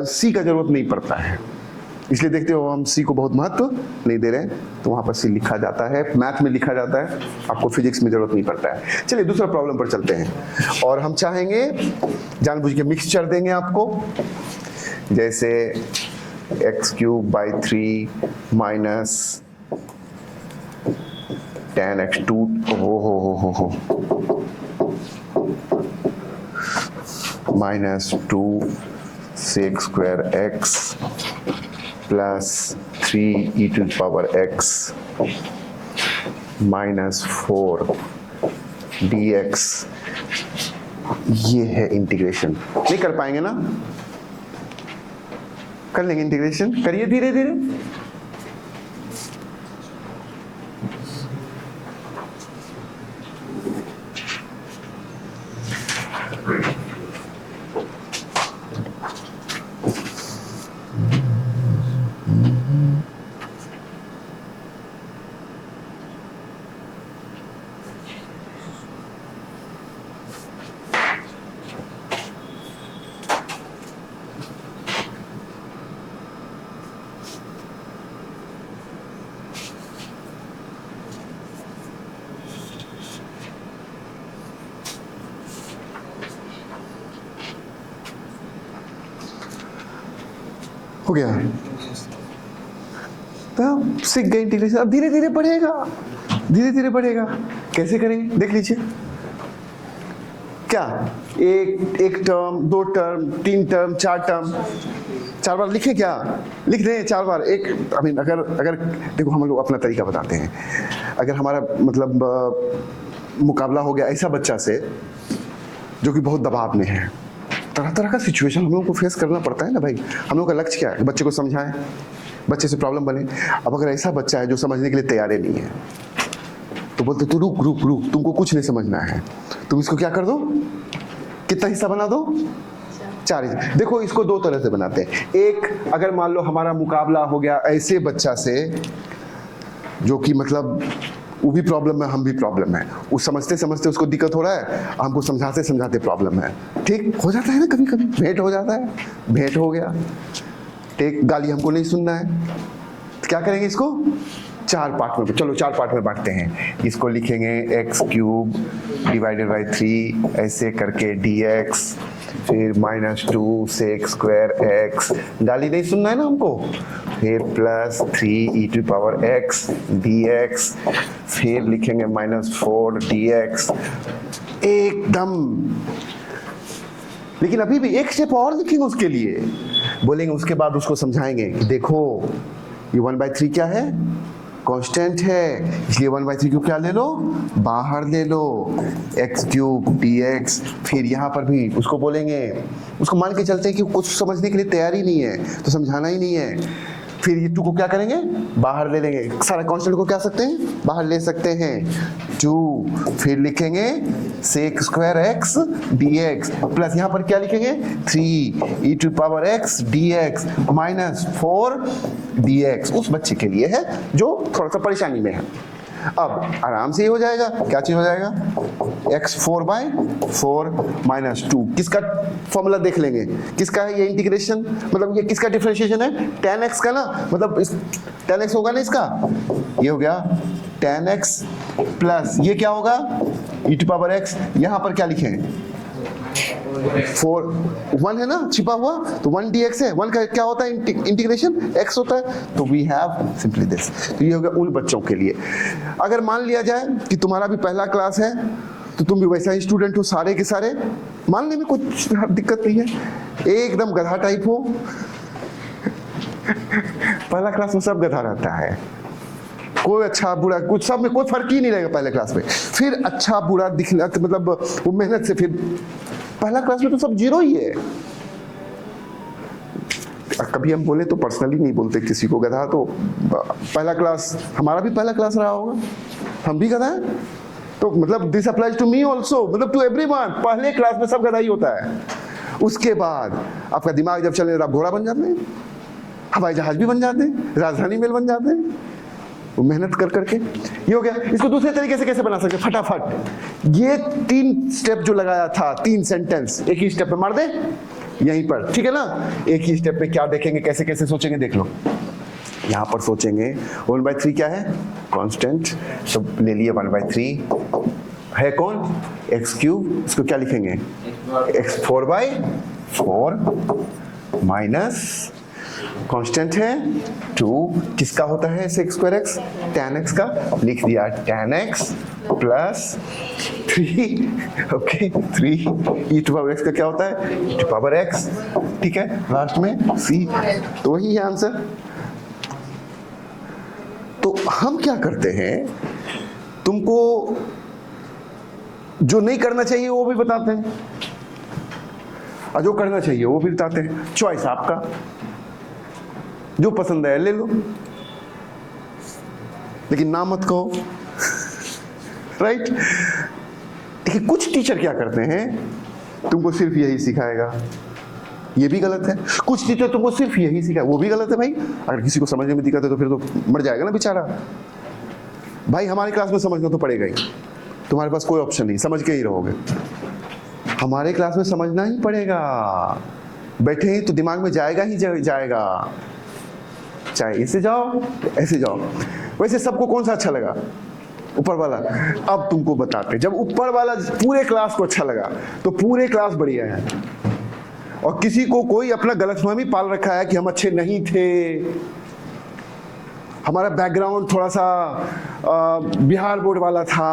सी का जरूरत नहीं पड़ता है, इसलिए देखते हो हम सी को बहुत महत्व नहीं दे रहे हैं, तो वहाँ पर सी लिखा जाता है, मैथ में लिखा जाता है, आपको फिजिक्स में जरूरत नहीं पड़ता है। चलिए दूसरा प्रॉब्लम पर चलते हैं, और हम चाहेंगे जानबूझ के मिक्सचर देंगे आपको, जैसे x cube by 3 minus 10x2 हो minus 2 sec square x plus 3 e to the power x minus 4 dx। ये है इंटीग्रेशन। नहीं कर पाएंगे ना, कर लेंगे इंटीग्रेशन, करिए धीरे धीरे। हो गया, तो सीख गए इंटीग्रेशन। अब धीरे धीरे बढ़ेगा, धीरे धीरे बढ़ेगा। कैसे करेंगे देख लीजिए। क्या एक टर्म, 2 टर्म, 3 टर्म, 4 टर्म, 4 बार लिखे, क्या लिख रहे हैं 4 बार एक। आई मीन अगर देखो हम लोग अपना तरीका बताते हैं, अगर हमारा मतलब मुकाबला हो गया ऐसा बच्चा से जो कि बहुत दबाव में है, तरह तरह का सिचुएशन हम लोग को फेस करना पड़ता है ना भाई। हम लोग का लक्ष्य क्या है, बच्चे को समझाएं, बच्चे से प्रॉब्लम बने। अब अगर ऐसा बच्चा है जो समझने के लिए तैयार नहीं है, तो बोलते तू रुक रुक रुक, तुमको कुछ नहीं समझना है, तुम इसको क्या कर दो, कितना हिस्सा बना दो, 4 हिस्सा। देखो इसको 2 तरह से बनाते हैं। एक, अगर मान लो हमारा मुकाबला हो गया ऐसे बच्चा से जो कि मतलब वो भी प्रॉब्लम है, हम भी प्रॉब्लम है, वो समझते समझते उसको दिक्कत हो रहा है, हमको समझाते समझाते प्रॉब्लम है। ठीक हो जाता है ना, कभी कभी भेंट हो जाता है, भेंट हो गया, ठीक, गाली हमको नहीं सुनना है, तो क्या करेंगे इसको 4 पार्ट में, चलो 4 पार्ट में बांटते हैं। इसको लिखेंगे x क्यूब डिवाइडेड बाई 3 ऐसे करके dx, फिर माइनस 2 sec स्क्वायर x, गाली नहीं सुनना है ना हमको, फिर plus 3 e to power x dx, फिर लिखेंगे माइनस 4 dx। एकदम, लेकिन अभी भी एक स्टेप और लिखेंगे उसके लिए, बोलेंगे उसके बाद उसको समझाएंगे कि देखो ये 1/3 क्या है, कांस्टेंट है, इसलिए 1/3 को क्या ले लो, बाहर ले लो, x क्यूब dx। फिर यहाँ पर भी उसको बोलेंगे, उसको मान के चलते हैं कि कुछ समझने के लिए तैयार ही नहीं है, तो समझाना ही नहीं है। फिर ये 2 को क्या करेंगे, बाहर ले लेंगे, सारा कांस्टेंट को क्या सकते हैं, बाहर ले सकते हैं 2। फिर लिखेंगे sec square x dx, plus यहाँ पर क्या लिखेंगे 3 e to power x dx minus 4 dx। उस बच्चे के लिए है जो थोड़ा सा परेशानी में है। अब आराम से ये हो जाएगा, क्या चीज हो जाएगा, x4/4 माइनस 2। किसका फॉर्मूला देख लेंगे, किसका है ये इंटीग्रेशन, मतलब ये किसका डिफरेंशिएशन है, tan x का ना, मतलब इस tan x होगा ना इसका, ये हो गया tan x प्लस ये क्या होगा e टू पावर x, यहां पर क्या लिखें 4 1 है ना छिपा हुआ, तो 1 dx है, 1 का क्या होता है इंटीग्रेशन x होता है, तो वी हैव सिंपली दिस। तो ये हो गया उन बच्चों के लिए। अगर मान लिया जाए कि तुम्हारा भी पहला क्लास है तो तुम भी वैसा ही स्टूडेंट हो सारे के सारे, मानने में कुछ दिक्कत नहीं है, एकदम गधा टाइप हो पहला क्लास में सब गधा रहता है, कोई अच्छा बुरा कुछ सब में कोई फर्क ही नहीं रहेगा पहले क्लास में, फिर अच्छा बुरा दिखना मतलब वो मेहनत से, फिर पहला क्लास में तो सब जीरो ही है। कभी हम बोले तो पर्सनली नहीं बोलते किसी को गधा, तो पहला क्लास हमारा भी पहला क्लास रहा होगा, हम भी गधा है, तो मतलब this applies to me also, मतलब टू एवरीवन, पहले क्लास में सब गधा ही होता है। उसके बाद आपका दिमाग जब चलने, आप घोड़ा बन जाते हैं, हवाई जहाज भी बन जाते हैं, राजधानी मेल बन जाते हैं, वो मेहनत कर करके। ये हो गया। इसको दूसरे तरीके से कैसे बना सकते हैं, फटाफट ये 3 स्टेप जो लगाया था, 3 सेंटेंस एक ही स्टेप पे मार दे यहीं पर, ठीक है ना। एक ही स्टेप पे क्या देखेंगे, कैसे कैसे सोचेंगे, देख लो। यहां पर सोचेंगे 1/3 क्या है, कांस्टेंट, तो ले लिए 1/3 है कौन, x3, इसको क्या लिखेंगे x4/4 माइनस कांस्टेंट है 2, किसका होता है sec²x, tan x का, लिख दिया tan x plus 3, okay 3 e to power x का क्या होता है e टू पावर x, ठीक है, लास्ट में c, तो वही है आंसर। तो हम क्या करते हैं, तुमको जो नहीं करना चाहिए वो भी बताते हैं और जो करना चाहिए वो भी बताते हैं, चॉइस आपका, जो पसंद है ले लो, लेकिन ना मत कहो राइट। देखिए कुछ टीचर क्या करते हैं, तुमको सिर्फ यही सिखाएगा, ये भी गलत है। कुछ टीचर तुमको सिर्फ यही सिखाए, वो भी गलत है भाई। अगर किसी को समझने में दिक्कत है तो फिर तो मर जाएगा ना बेचारा। भाई हमारी क्लास में समझना तो पड़ेगा ही, तुम्हारे पास कोई ऑप्शन नहीं, समझ के ही रहोगे। हमारे क्लास में समझना ही पड़ेगा, बैठे ही तो दिमाग में जाएगा ही जाएगा, चाहे ऐसे जाओ ऐसे जाओ। वैसे सबको कौन सा अच्छा लगा, ऊपर वाला। अब तुमको बताते, जब ऊपर वाला पूरे क्लास को अच्छा लगा तो पूरे क्लास बढ़िया है, और किसी को कोई अपना गलतफहमी पाल रखा है कि हम अच्छे नहीं थे, हमारा बैकग्राउंड थोड़ा सा बिहार बोर्ड वाला था,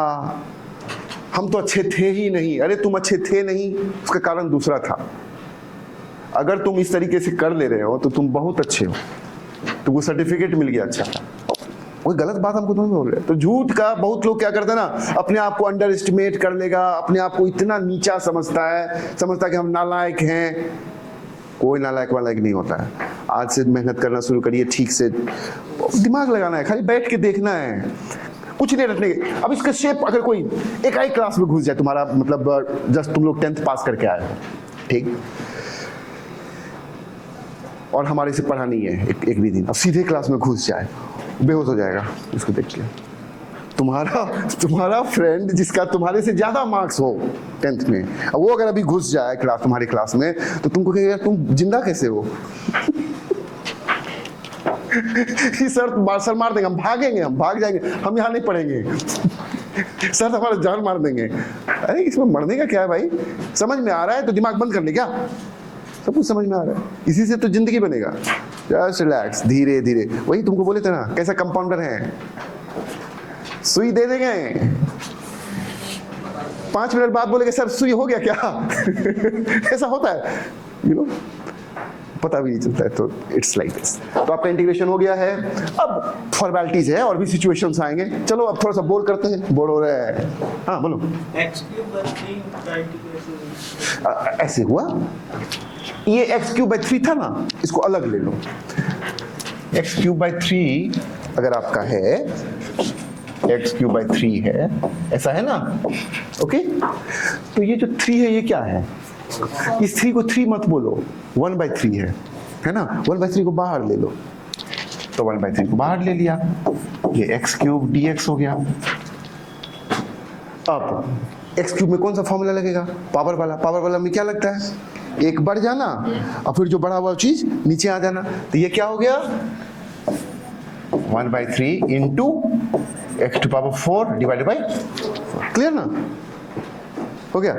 हम तो अच्छे थे ही नहीं। अरे तुम अच्छे थे नहीं, उसका कारण दूसरा था। अगर तुम इस तरीके से कर ले रहे हो तो तुम बहुत अच्छे हो, तुमको सर्टिफिकेट मिल गया अच्छा। कोई गलत बात हमको तो नहीं बोल रहे। तो झूठ का बहुत लोग क्या करते हैं ना, अपने आप को अंडर एस्टिमेट कर लेगा, अपने आप को इतना नीचा समझता है कि हम नालायक हैं। कोई नालायक वालायक नहीं होता है। आज से मेहनत करना शुरू करिए, ठीक से दिमाग लगाना है, खाली बैठ के देखना है, कुछ नहीं रटने। अब इसका शेप अगर कोई एक आई क्लास में घुस जाए, तुम्हारा मतलब जस्ट तुम लोग 10th पास करके आए हो, ठीक, और हमारे से पढ़ा नहीं है एक भी दिन, अब सीधे क्लास में घुस जाए, बेहोश हो जाएगा इसको देख के। तुम्हारा फ्रेंड जिसका तुम्हारे से ज्यादा मार्क्स हो 10th में, अब वो अगर अभी घुस जाए तुम्हारी क्लास में, तो तुमको कहेगा तुम जिंदा कैसे हो सर मार देंगे, हम भागेंगे, हम भाग जाएंगे, हम यहाँ नहीं पढ़ेंगे सर हमारा जान मार देंगे। अरे इसमें मरने का क्या है भाई, समझ में आ रहा है तो दिमाग बंद कर ले, क्या सब कुछ समझ में आ रहा है, इसी से तो जिंदगी बनेगा। जस्ट रिलैक्स, धीरे धीरे। वही तुमको बोले थे ना, कैसा कंपाउंडर है, सुई दे देंगे, 5 मिनट बाद बोलेंगे सर सुई हो गया क्या ऐसा होता है, यू नो, पता भी नहीं चलता है। तो इट्स लाइक दिस। तो आपका इंटीग्रेशन हो गया है। अब फॉर्मेलिटीज है और भी सिचुएशंस आएंगे। चलो अब थोड़ा सा बोल करते हैं, बोल हो रहा है। हाँ बोलो। ऐसे हुआ, ये x³/3 था ना, इसको अलग ले लो। x³/3 अगर आपका है, x³/3 है, ऐसा है ना, ओके। तो ये जो 3 है ये क्या है, इस 3 को 3 मत बोलो, 1/3 है ना। 1/3 को बाहर ले लो, तो 1/3 को बाहर ले लिया, ये एक्स क्यूब डी एक्स हो गया। अब एक्स क्यूब में कौन सा फॉर्मूला लगेगा? पावर वाला। पावर वाला में क्या लगता है? एक बढ़ जाना और फिर जो बढ़ा हुआ चीज नीचे आ जाना। तो ये क्या हो गया? 1/3 into x to power 4 divided by 4। Clear ना? हो गया।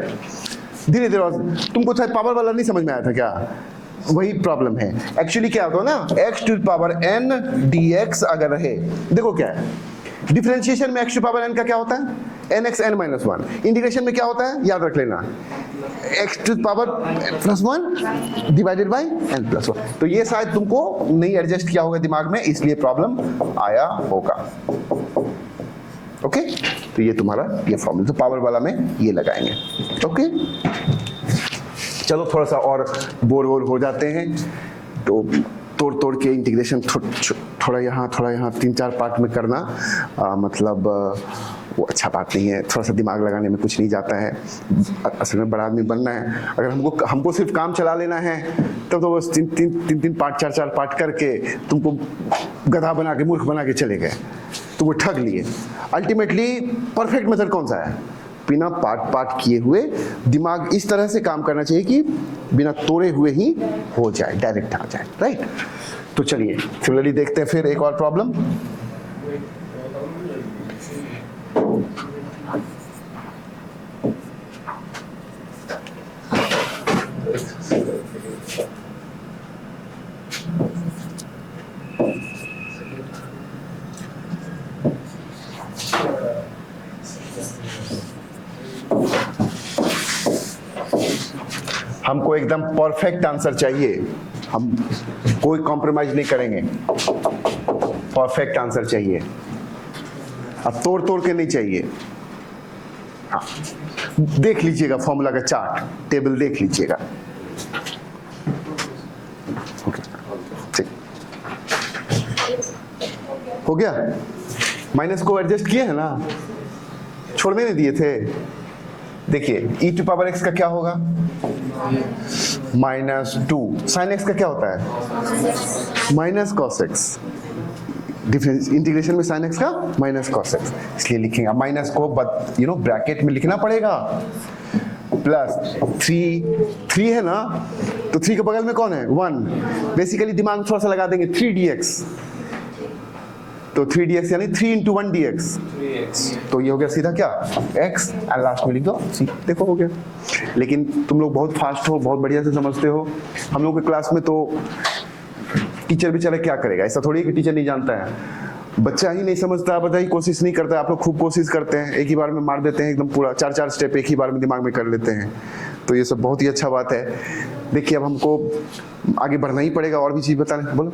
धीरे धीरे तुमको शायद पावर वाला नहीं समझ में आया था क्या? वही प्रॉब्लम है एक्चुअली। क्या होता है ना, x to power n dx अगर रहे, देखो क्या है डिफरेंशिएशन में, एक्स टू पावर n का क्या होता है? nx n minus 1। इंटीग्रेशन में क्या होता है? याद रख लेना, x to power plus 1 divided by n plus 1। तो ये शायद तुमको नहीं एडजस्ट किया होगा दिमाग में, इसलिए प्रॉब्लम आया होगा। ओके, तो ये तुम्हारा ये फॉर्मूला, तो पावर वाला में ये लगाएंगे। ओके, चलो थोड़ा सा और बोर हो जाते हैं, तो तोड़ तोड़ के इंटीग्रेशन थोड़ा यहाँ 3-4 पार्ट में करना मतलब वो अच्छा बात नहीं है। थोड़ा सा दिमाग लगाने में कुछ नहीं जाता है। असल में बड़ा आदमी बनना है। अगर हमको सिर्फ काम चला लेना है तब तो बस तीन पार्ट 4 पार्ट करके तुमको गधा बना के, मूर्ख बना के चले गए, तुमको ठग लिए। अल्टीमेटली परफेक्ट मेथड कौन सा है? बिना पार्ट किए हुए दिमाग इस तरह से काम करना चाहिए कि बिना तोड़े हुए ही हो जाए, डायरेक्ट आ जाए। राइट, तो चलिए सिमिलरली देखते हैं फिर एक और प्रॉब्लम। हमको एकदम परफेक्ट आंसर चाहिए, हम कोई कॉम्प्रोमाइज नहीं करेंगे, परफेक्ट आंसर चाहिए। अब तोड़ तोड़ के नहीं चाहिए। हाँ, देख लीजिएगा फॉर्मूला का चार्ट, टेबल देख लीजिएगा। ओके, ठीक हो गया। माइनस को एडजस्ट किए हैं ना, छोड़ने नहीं दिए थे। देखिए e टू पावर x का क्या होगा? -2। साइन x का क्या होता है? Minus cos x। Difference integration में साइन x का माइनस कॉस x, इसलिए लिखेंगे माइनस को ब्रैकेट में लिखना पड़ेगा। प्लस 3 है ना, तो 3 के बगल में कौन है? 1। बेसिकली दिमाग थोड़ा सा लगा देंगे, 3dx, तो 3dx यानी 3 into 1 dx, तो ये हो गया सीधा क्या? x, एंड लास्ट में लिख दो c। देखो हो गया। लेकिन तुम लोग बहुत फास्ट हो, बहुत बढ़िया से समझते हो। हम लोग के क्लास में तो टीचर बेचारा क्या करेगा, ऐसा थोड़ी कि टीचर नहीं जानता है, बच्चा ही नहीं समझता, बताइए कोशिश नहीं करता। आप लोग खूब कोशिश करते हैं, एक ही बार में मार देते हैं एकदम पूरा 4 स्टेप एक ही बार में दिमाग में कर लेते हैं। तो ये सब बहुत ही अच्छा बात है। देखिए अब हमको आगे बढ़ना ही पड़ेगा, और भी चीज बताने, बोलो।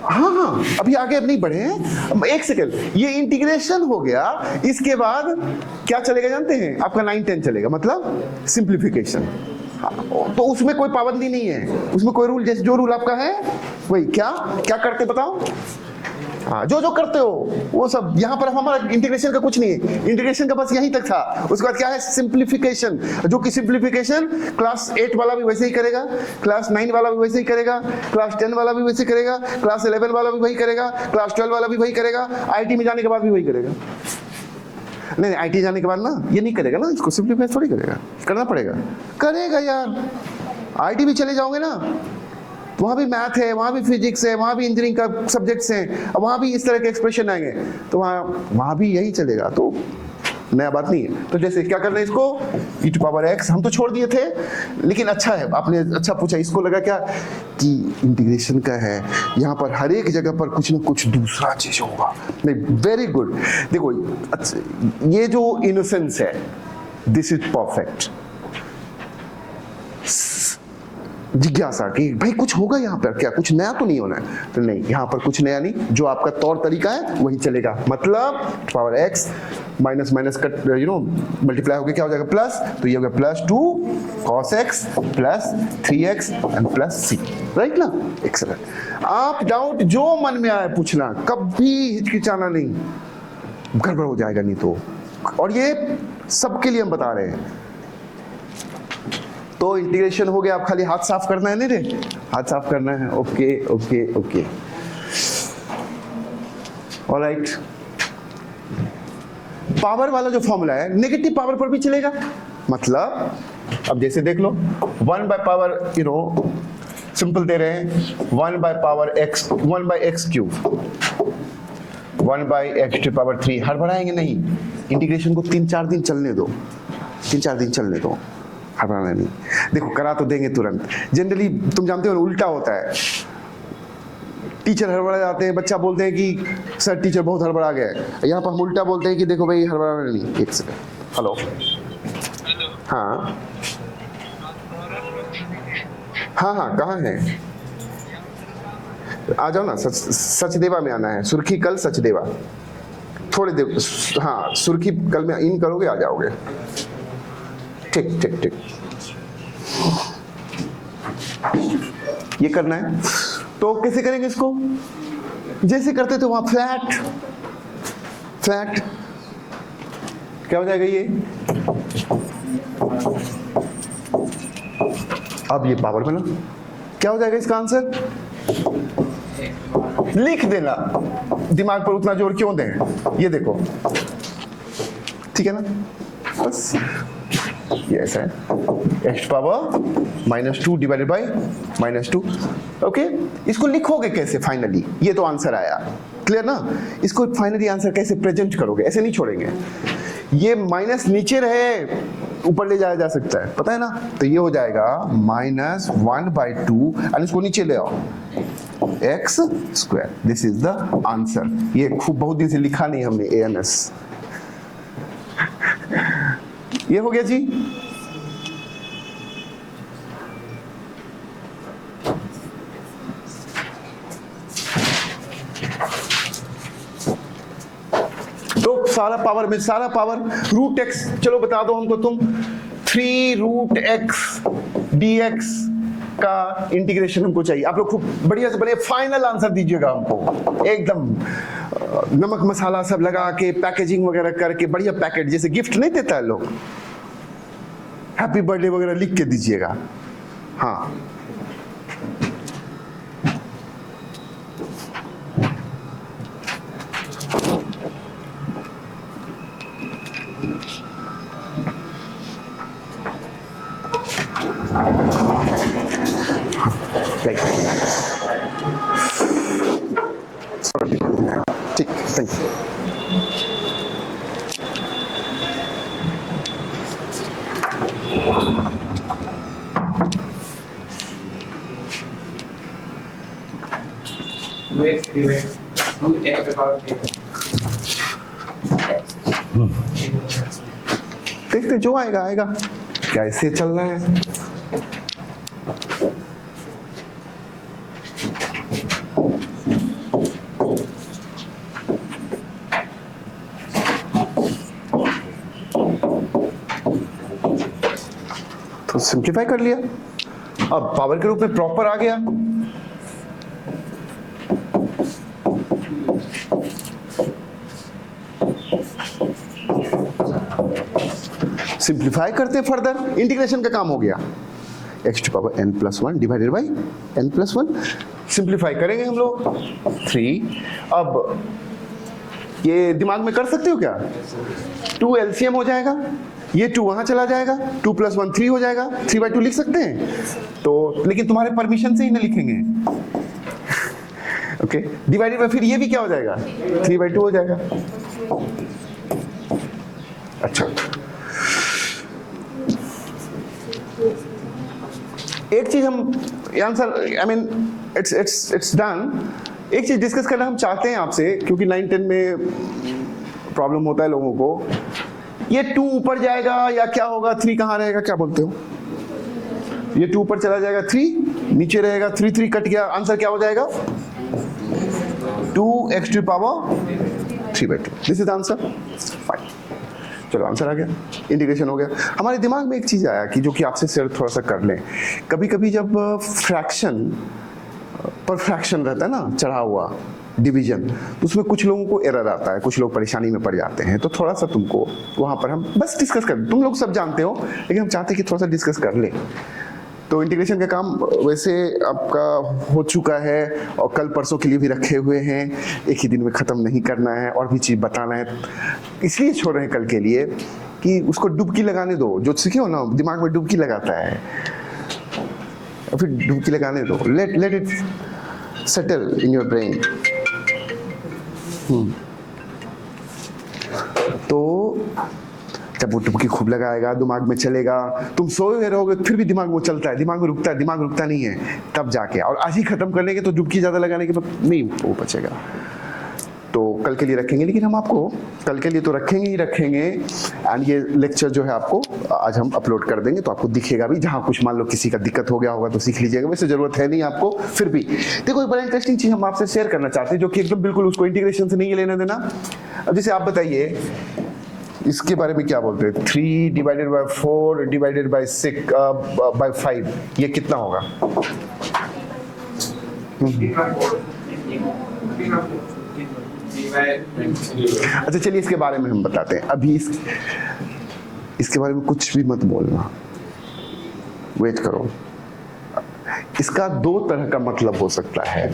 हाँ, अभी आगे अब नहीं बढ़े हैं। एक सेकंड, ये इंटीग्रेशन हो गया, इसके बाद क्या चलेगा जानते हैं? आपका 9-10 चलेगा, मतलब सिंप्लीफिकेशन। तो उसमें कोई पाबंदी नहीं है, उसमें कोई रूल, जैसे जो रूल आपका है वही। क्या करते बताओ? हाँ, जो करते हो वो सब। यहाँ पर हमारा इंटीग्रेशन का कुछ नहीं है, इंटीग्रेशन का बस यहीं तक था। उसके बाद क्या है? सिंप्लीफिकेशन, जो कि सिंप्लीफिकेशन क्लास 8 वाला भी वैसे ही करेगा, क्लास 9 वाला भी वैसे ही करेगा, क्लास 10 वाला भी वैसे करेगा, क्लास 11 वाला भी वही करेगा, क्लास 12 वाला भी वही करेगा, आईटी में जाने के बाद भी वही करेगा। नहीं, आईटी जाने के बाद ना ये नहीं करेगा ना, इसको सिंप्लीफाई थोड़ी करेगा, करना पड़ेगा। करेगा यार, आईटी भी चले जाओगे ना, वहाँ भी मैथ है, वहाँ भी फिजिक्स है, वहाँ भी इंजीनियरिंग का सब्जेक्ट्स हैं, वहाँ भी इस तरह के एक्सप्रेशन आएंगे, तो वहाँ भी यही चलेगा। तो नया बात नहीं है। तो जैसे क्या करना है इसको, e टू पावर x हम तो छोड़ दिए थे, लेकिन अच्छा है आपने अच्छा पूछा। इसको लगा क्या कि इंटीग्रेशन का है, यहाँ पर हर एक जगह पर कुछ ना कुछ दूसरा चीज होगा। नहीं, वेरी गुड। देखो अच्छा, ये जो इनोसेंस है, दिस इज परफेक्ट। जिज्ञासा कि भाई कुछ होगा यहाँ पर, क्या कुछ नया तो नहीं होना है? तो नहीं, यहाँ पर कुछ नया नहीं, जो आपका तौर तरीका है वही चलेगा। मतलब पावर x माइनस माइनस का मल्टीप्लाई हो गया, क्या हो जाएगा? प्लस, तो ये हो गया +2 cos x plus 3x and plus c। Right ना? एक्सेलेंट। आप डाउट जो मन में आए पूछना, कभी हिचकिचाना नहीं, गड़बड़ हो जाएगा नहीं तो। और ये सबके लिए हम बता रहे हैं। तो इंटीग्रेशन हो गया, अब खाली हाथ साफ करना है नहीं रे, हाथ साफ करना है। Okay okay okay, alright. Power वाला जो फॉर्मूला है नेगेटिव पावर पर भी चलेगा, मतलब अब जैसे देख लो 1 बाय पावर सिंपल दे रहे हैं 1 by power x, 1 by x cube, 1 by x to power 3। हड़बड़ाएंगे नहीं, इंटीग्रेशन को 3-4 दिन चलने दो, 3-4 दिन चलने दो, हड़बड़ाना नहीं। देखो करा तो देंगे तुरंत, जनरली तुम जानते हो उल्टा होता है, टीचर हड़बड़ा जाते हैं, बच्चा बोलते हैं कि सर टीचर बहुत हड़बड़ा गया है, यहाँ पर हम उल्टा बोलते हैं कि देखो भाई हड़बड़ाना नहीं। एक सेकंड, हेलो, हाँ हाँ हाँ, कहाँ है? आ जाओ ना, सचदेवा में आना है, सुर्खी कल सचदेवा, थोड़ी देर, हाँ सुर्खी कल में इन करोगे आ जाओगे। ठीक ठीक ठीक, ये करना है। तो कैसे करेंगे इसको? जैसे करते थे वहां, फ्लैट फ्लैट, क्या हो जाएगा ये? अब ये पावर बना, क्या हो जाएगा इसका आंसर? लिख देना, दिमाग पर उतना जोर क्यों दें, ये देखो, ठीक है ना, बस ये ऐसा है, x power -2 divided by -2। Okay, इसको लिखोगे कैसे फाइनली? ये तो आंसर आया, क्लियर ना? इसको फाइनली आंसर कैसे प्रेजेंट करोगे? ऐसे नहीं छोड़ेंगे, ये माइनस नीचे रहे ऊपर ले जाया जा सकता है, पता है ना? तो ये हो जाएगा -1/2, और इसको नीचे ले आओ, x square. This is the answer. ये खूब बहुत दिन से लिखा नहीं हमने, ans। ये हो गया जी। तो सारा पावर में सारा पावर √x, चलो बता दो हमको तुम, 3√x dx का इंटीग्रेशन हमको चाहिए। आप लोग खूब बढ़िया से बने फाइनल आंसर दीजिएगा हमको, एकदम नमक मसाला सब लगा के, पैकेजिंग वगैरह करके, बढ़िया पैकेट, जैसे गिफ्ट नहीं देता है लोग, हैप्पी बर्थडे वगैरह लिख के दीजिएगा। हाँ ठीक, थैंक यू। देखते जो आएगा आएगा, कैसे चल रहा है। तो सिंप्लीफाई कर लिया, अब पावर के रूप में प्रॉपर आ गया। सिंप्लीफाई करते फर्दर, इंटीग्रेशन का काम हो गया, x to power n+1 divided by n+1। Simplify करेंगे हम लोग 3। अब ये दिमाग में कर सकते हो क्या? 2 LCM हो जाएगा, ये 2 वहां चला जाएगा, 2 + 1 3 हो जाएगा, 3/2 लिख सकते हैं तो, लेकिन तुम्हारे परमिशन से ही ना लिखेंगे। ओके, डिवाइडेड बाय, फिर ये भी क्या हो जाएगा? 3/2 हो जाएगा। अच्छा, एक चीज हम answer, I mean it's done. एक चीज डिस्कस करना हम चाहते हैं आपसे, क्योंकि 9-10 में प्रॉब्लम होता है लोगों को, ये 2 ऊपर जाएगा या क्या होगा, 3 कहाँ रहेगा, क्या बोलते हो? ये 2 ऊपर चला जाएगा, 3 नीचे रहेगा, 3 कट गया, आंसर क्या हो जाएगा? 2x to power 3/2। This is answer. Fine, चलो आंसर आ गया, इंटीग्रेशन हो गया। हमारे दिमाग में एक चीज आया कि जो कि आपसे शेयर थोड़ा सा कर लें। कभी कभी जब फ्रैक्शन पर फ्रैक्शन रहता है ना चढ़ा हुआ, डिवीजन, तो उसमें कुछ लोगों को एरर आता है, कुछ लोग परेशानी में पड़ जाते हैं, तो थोड़ा सा तुमको वहाँ पर हम बस डिस्कस कर, तुम लोग सब जानते हो लेकिन हम चाहते हैं कि थोड़ा सा डिस्कस कर ले। तो इंटीग्रेशन का काम वैसे आपका हो चुका है और कल परसों के लिए भी रखे हुए हैं, एक ही दिन में ख़त्म नहीं करना है और भी चीज़ बताना है, इसलिए छोड़ रहे हैं कल के लिए कि उसको डुबकी लगाने दो। जो सीखे हो ना, दिमाग में डुबकी लगाता है, फिर डुबकी लगाने दो, let it settle in your brain. तो जब वो डुबकी खूब लगाएगा, दिमाग में चलेगा, तुम सोए हुए रहोगे फिर भी दिमाग वो चलता है, दिमाग रुकता नहीं है, तब जाके, और आज ही खत्म कर लेंगे तो डुबकी ज़्यादा लगाने के बाद नहीं वो बचेगा। तो कल के लिए रखेंगे, लेकिन हम आपको कल के लिए तो रखेंगे ही रखेंगे, एंड ये लेक्चर जो है आपको आज हम अपलोड कर देंगे, तो आपको दिखेगा भी, जहाँ कुछ मान लो किसी का दिक्कत हो गया होगा तो सीख लीजिएगा, वैसे जरूरत है नहीं आपको। फिर भी देखो एक बड़ा इंटरेस्टिंग चीज़ हम आपसे शेयर करना चाहते हैं, जो कि एकदम बिल्कुल उसको इंटीग्रेशन से नहीं लेना देना। अब जैसे आप बताइए इसके बारे में क्या बोलते हैं, 3 divided by 4 divided by 6 by 5, ये कितना होगा? अच्छा चलिए इसके बारे में हम बताते हैं। अभी इसके बारे में कुछ भी मत बोलना, वेट करो। इसका 2 तरह का मतलब हो सकता है,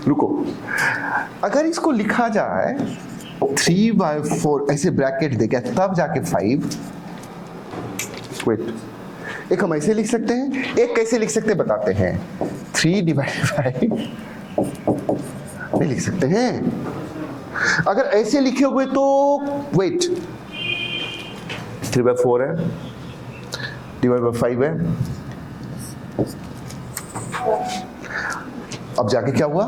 रुको। अगर इसको लिखा जाए 3/4 ऐसे ब्रैकेट देके तब जाके 5, वेट, एक हम ऐसे लिख सकते हैं, एक कैसे लिख सकते हैं बताते हैं। 3 डिवाइडेड बाय नहीं लिख सकते हैं, अगर ऐसे लिखे हुए तो वेट 3/4 है डिवाइड बाय 5 है, अब जाके क्या हुआ,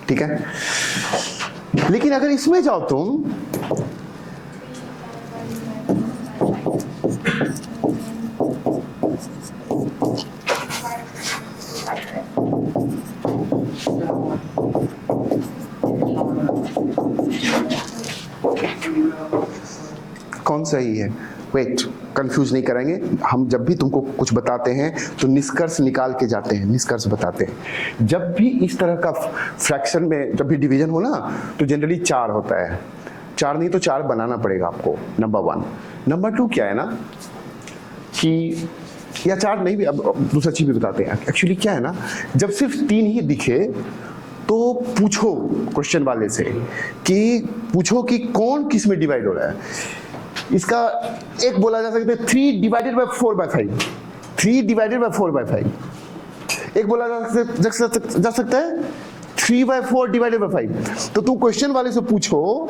ठीक है। लेकिन अगर इसमें जाओ तुम, कौन सही है, वेट, कंफ्यूज नहीं करेंगे हम। जब भी तुमको कुछ बताते हैं तो निष्कर्ष निकाल के जाते हैं, निष्कर्ष बताते हैं। जब भी इस तरह का फ्रैक्शन में जब भी डिवीजन हो ना, तो जनरली 4 होता है, 4 नहीं तो 4 बनाना पड़ेगा आपको, नंबर 1। नंबर 2 क्या है ना कि, या 4 नहीं भी, अब दूसरा चीज भी बताते हैं। एक्चुअली क्या है ना, जब सिर्फ 3 ही दिखे तो पूछो क्वेश्चन वाले से, कि पूछो कि कौन किस में डिवाइड हो रहा है। इसका एक बोला जा सकता है 3 डिवाइडेड बाय 4/5, 3 डिवाइडेड बाय 4/5। एक बोला जा सकता है 3/4 डिवाइडेड बाय 5। तो तुम क्वेश्चन वाले से पूछो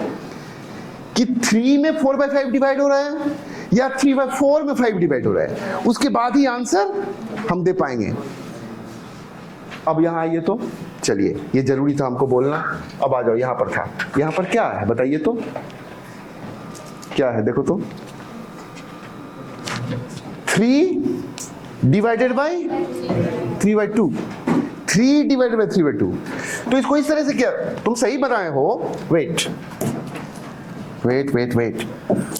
कि 3 में 4/5 डिवाइड हो रहा है या 3/4 में 5 डिवाइड हो रहा है, उसके बाद ही आंसर हम दे पाएंगे। अब यहाँ आइए, तो चलिए, ये जरूरी था हमको बोलना। अब आ जाओ, यहाँ पर था, यहाँ पर क्या है बताइए तो, क्या है देखो तो, 3 डिवाइडेड बाय 3/2, 3 डिवाइडेड बाय 3/2। तो इसको इस तरह से क्या, तुम सही बनाए हो, वेट,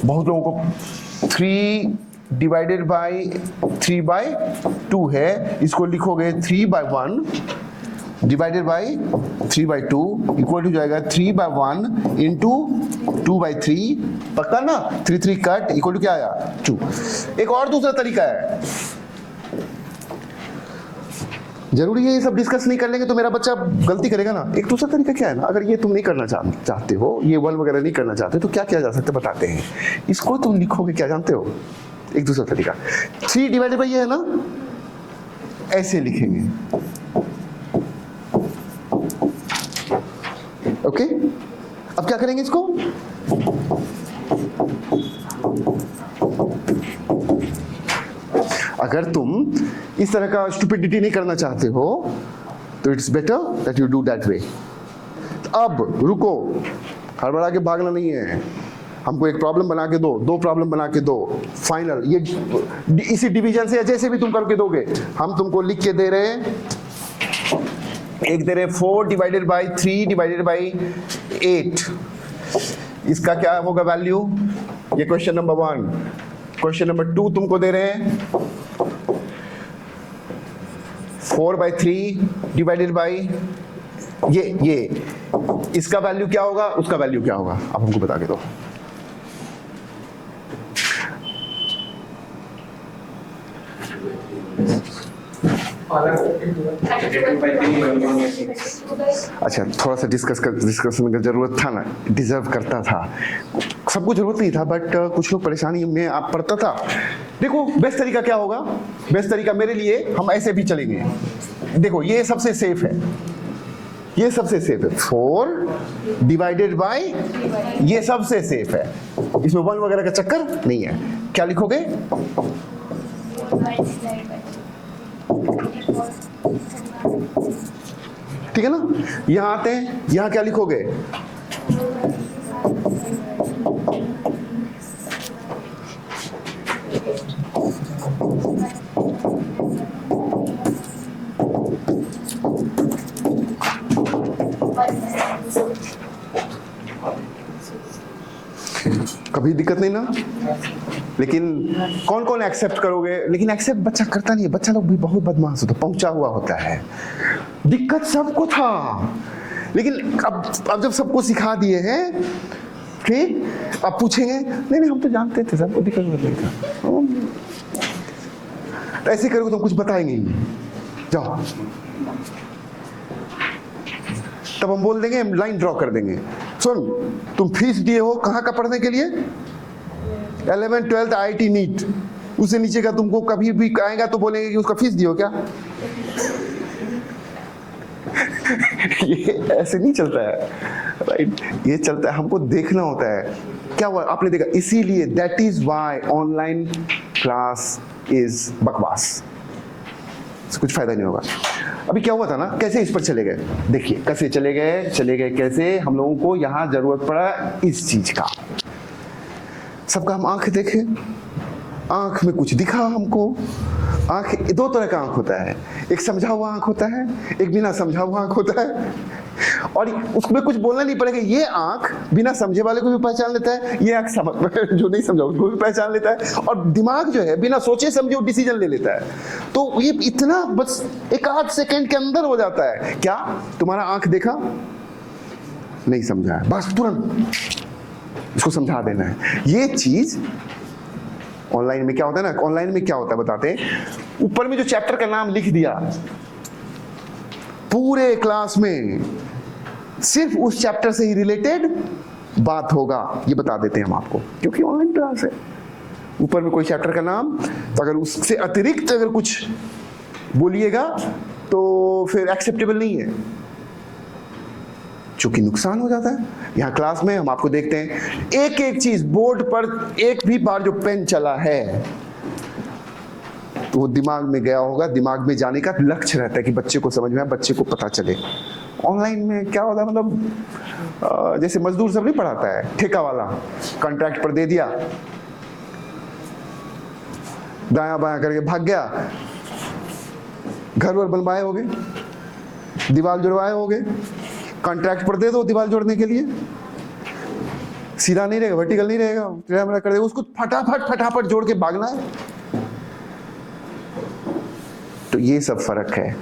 बहुत लोगों को 3 डिवाइडेड बाय 3/2 है, इसको लिखोगे 3/1 डिवाइडेड बाय 3/2 इक्वल टू जाएगा 3/1 इंटू 2/3, पक्का ना, 3 कट इक्वल टू क्या आया 2। एक और दूसरा तरीका है, जरूरी है ये सब डिस्कस नहीं कर लेंगे तो मेरा बच्चा गलती करेगा ना। एक दूसरा तरीका क्या है ना, अगर ये तुम नहीं करना चाहते हो, ये 1 वगैरह नहीं करना चाहते, तो क्या किया जा सकता है बताते हैं। इसको तुम लिखोगे क्या जानते हो, एक दूसरा तरीका, 3 डिवाइडेड बाय ये है ना, ऐसे लिखेंगे, ओके। अब क्या करेंगे इसको, अगर तुम इस तरह का स्टुपिडिटी नहीं करना चाहते हो तो it's better that you do that way. अब रुको, हड़बड़ा के भागना नहीं है, हमको एक प्रॉब्लम बना के दो, 2 प्रॉब्लम बना के दो, फाइनल। ये इसी डिवीजन से जैसे भी तुम करके दोगे, हम तुमको लिख के दे रहे हैं, एक दे रहे 4 डिवाइडेड बाय 3 डिवाइडेड बाय 8, इसका क्या होगा वैल्यू ये क्वेश्चन नंबर 1। क्वेश्चन नंबर 2 तुमको दे रहे हैं 4/3 डिवाइडेड बाई ये इसका वैल्यू क्या होगा, उसका वैल्यू क्या होगा, आप हमको बता के दो। अच्छा, थोड़ा सा डिस्कशन का जरूरत था ना, डिजर्व करता था। सबको जरूरत नहीं था, बट कुछ लोग परेशानी में आप पड़ता था। देखो बेस्ट तरीका क्या होगा, बेस्ट तरीका मेरे लिए हम ऐसे भी चलेंगे। देखो ये सबसे सेफ है, ये सबसे सेफ है। 4 डिवाइडेड बाई ये सबसे सेफ है, इसमें 1 वगैरह का चक्कर नहीं है। क्या लिखोगे? ठीक है ना। यहां आते हैं, यहां क्या लिखोगे? कभी दिक्कत नहीं ना। लेकिन कौन कौन एक्सेप्ट करोगे? लेकिन एक्सेप्ट बच्चा करता नहीं है, बच्चा लोग भी बहुत बदमाश होता, पहुंचा हुआ होता है। दिक्कत सबको था, लेकिन अब जब सबको सिखा दिए हैं, ठीक, अब पूछेंगे नहीं हम तो जानते थे, सबको दिक्कत नहीं था। तो ऐसे करोगे तो कुछ बताएंगे ही। जाओ, तब हम बोल देंगे, हम लाइन ड्रॉ कर देंगे। सुन, तुम फीस दिए हो कहाँ का पढ़ने के लिए? 11th 12th IIT NEET. उससे नीचे का तुमको कभी भी आएगा तो बोलेंगे कि उसका फीस दियो क्या? ये ऐसे नहीं चलता है, राइट? ये चलता है, हमको देखना होता है क्या हुआ। आपने देखा, इसीलिए that is why online class is बकवास, कुछ फायदा नहीं होगा। अभी क्या हुआ था ना, कैसे इस पर चले गए? देखिए कैसे चले गए कैसे? हम लोगों को यहां जरूरत पड़ा इस चीज का। सबका हम आंख देखे, आंख में कुछ दिखा हमको। आंख 2 तरह का आंख होता है, एक समझा हुआ आंख होता है, एक बिना समझा हुआ आंख होता है। और उसमें कुछ बोलना नहीं पड़ेगा, ये आंख बिना समझे वाले को भी पहचान लेता है, ये आंख जो नहीं समझा उसको भी पहचान लेता है। और दिमाग जो है बिना सोचे समझे डिसीजन ले लेता है। तो ये इतना बस 1 सेकंड के अंदर हो जाता है। क्या तुम्हारा आंख देखा, नहीं समझा है, बस तुरंत इसको समझा देना है। ये चीज ऑनलाइन में क्या होता है ना, ऑनलाइन में क्या होता है बताते हैं। ऊपर में जो चैप्टर का नाम लिख दिया, पूरे क्लास में सिर्फ उस चैप्टर से ही रिलेटेड बात होगा, ये बता देते हैं हम आपको, क्योंकि ऑनलाइन क्लास है। ऊपर में कोई चैप्टर का नाम, तो अगर उससे अतिरिक्त अगर कुछ बोलिएगा तो फिर एक्सेप्टेबल नहीं है, चूंकि नुकसान हो जाता है। यहाँ क्लास में हम आपको देखते हैं एक एक चीज बोर्ड पर, एक भी बार जो पेन चला है तो वो दिमाग में गया होगा। दिमाग में जाने का लक्ष्य रहता है कि बच्चे को समझ में आए, बच्चे को पता चले। ऑनलाइन में क्या होता है, मतलब जैसे मजदूर सब नहीं पढ़ाता है, ठेका वाला कॉन्ट्रैक्ट पर दे दिया, दाया बाया करके भाग गया। घर वर बनवाए होगे, दीवार जुड़वाए होगे, कॉन्ट्रैक्ट पर दे दो दीवार जोड़ने के लिए, सीधा नहीं रहेगा, वर्टिकल नहीं रहेगा, टेढ़ा कर देगा, उसको फटाफट जोड़ के भागना है। तो ये सब फर्क है।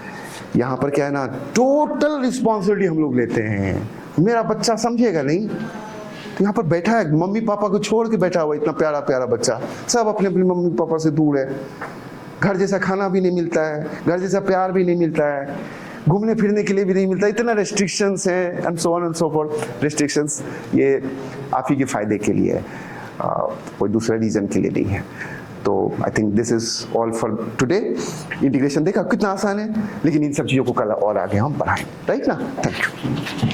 यहाँ पर क्या है ना, टोटल रिस्पॉन्सिबिलिटी हम लोग लेते हैं। मेरा बच्चा समझेगा नहीं, तो यहाँ पर बैठा है, मम्मी पापा को छोड़ के बैठा हुआ, इतना प्यारा प्यारा बच्चा, सब अपने अपने मम्मी पापा से दूर है। घर जैसा खाना भी नहीं मिलता है, घर जैसा प्यार भी नहीं मिलता है, घूमने फिरने के लिए भी नहीं मिलता, इतना रेस्ट्रिक्शंस हैं, and so on and so forth. Restrictions ये आप ही के फायदे के लिए है, कोई दूसरा रीजन के लिए नहीं है। तो I think this is all for today. Integration देखा कितना आसान है, लेकिन इन सब चीज़ों को कल और आगे हम बढ़ाएं, राइट ना। Thank you.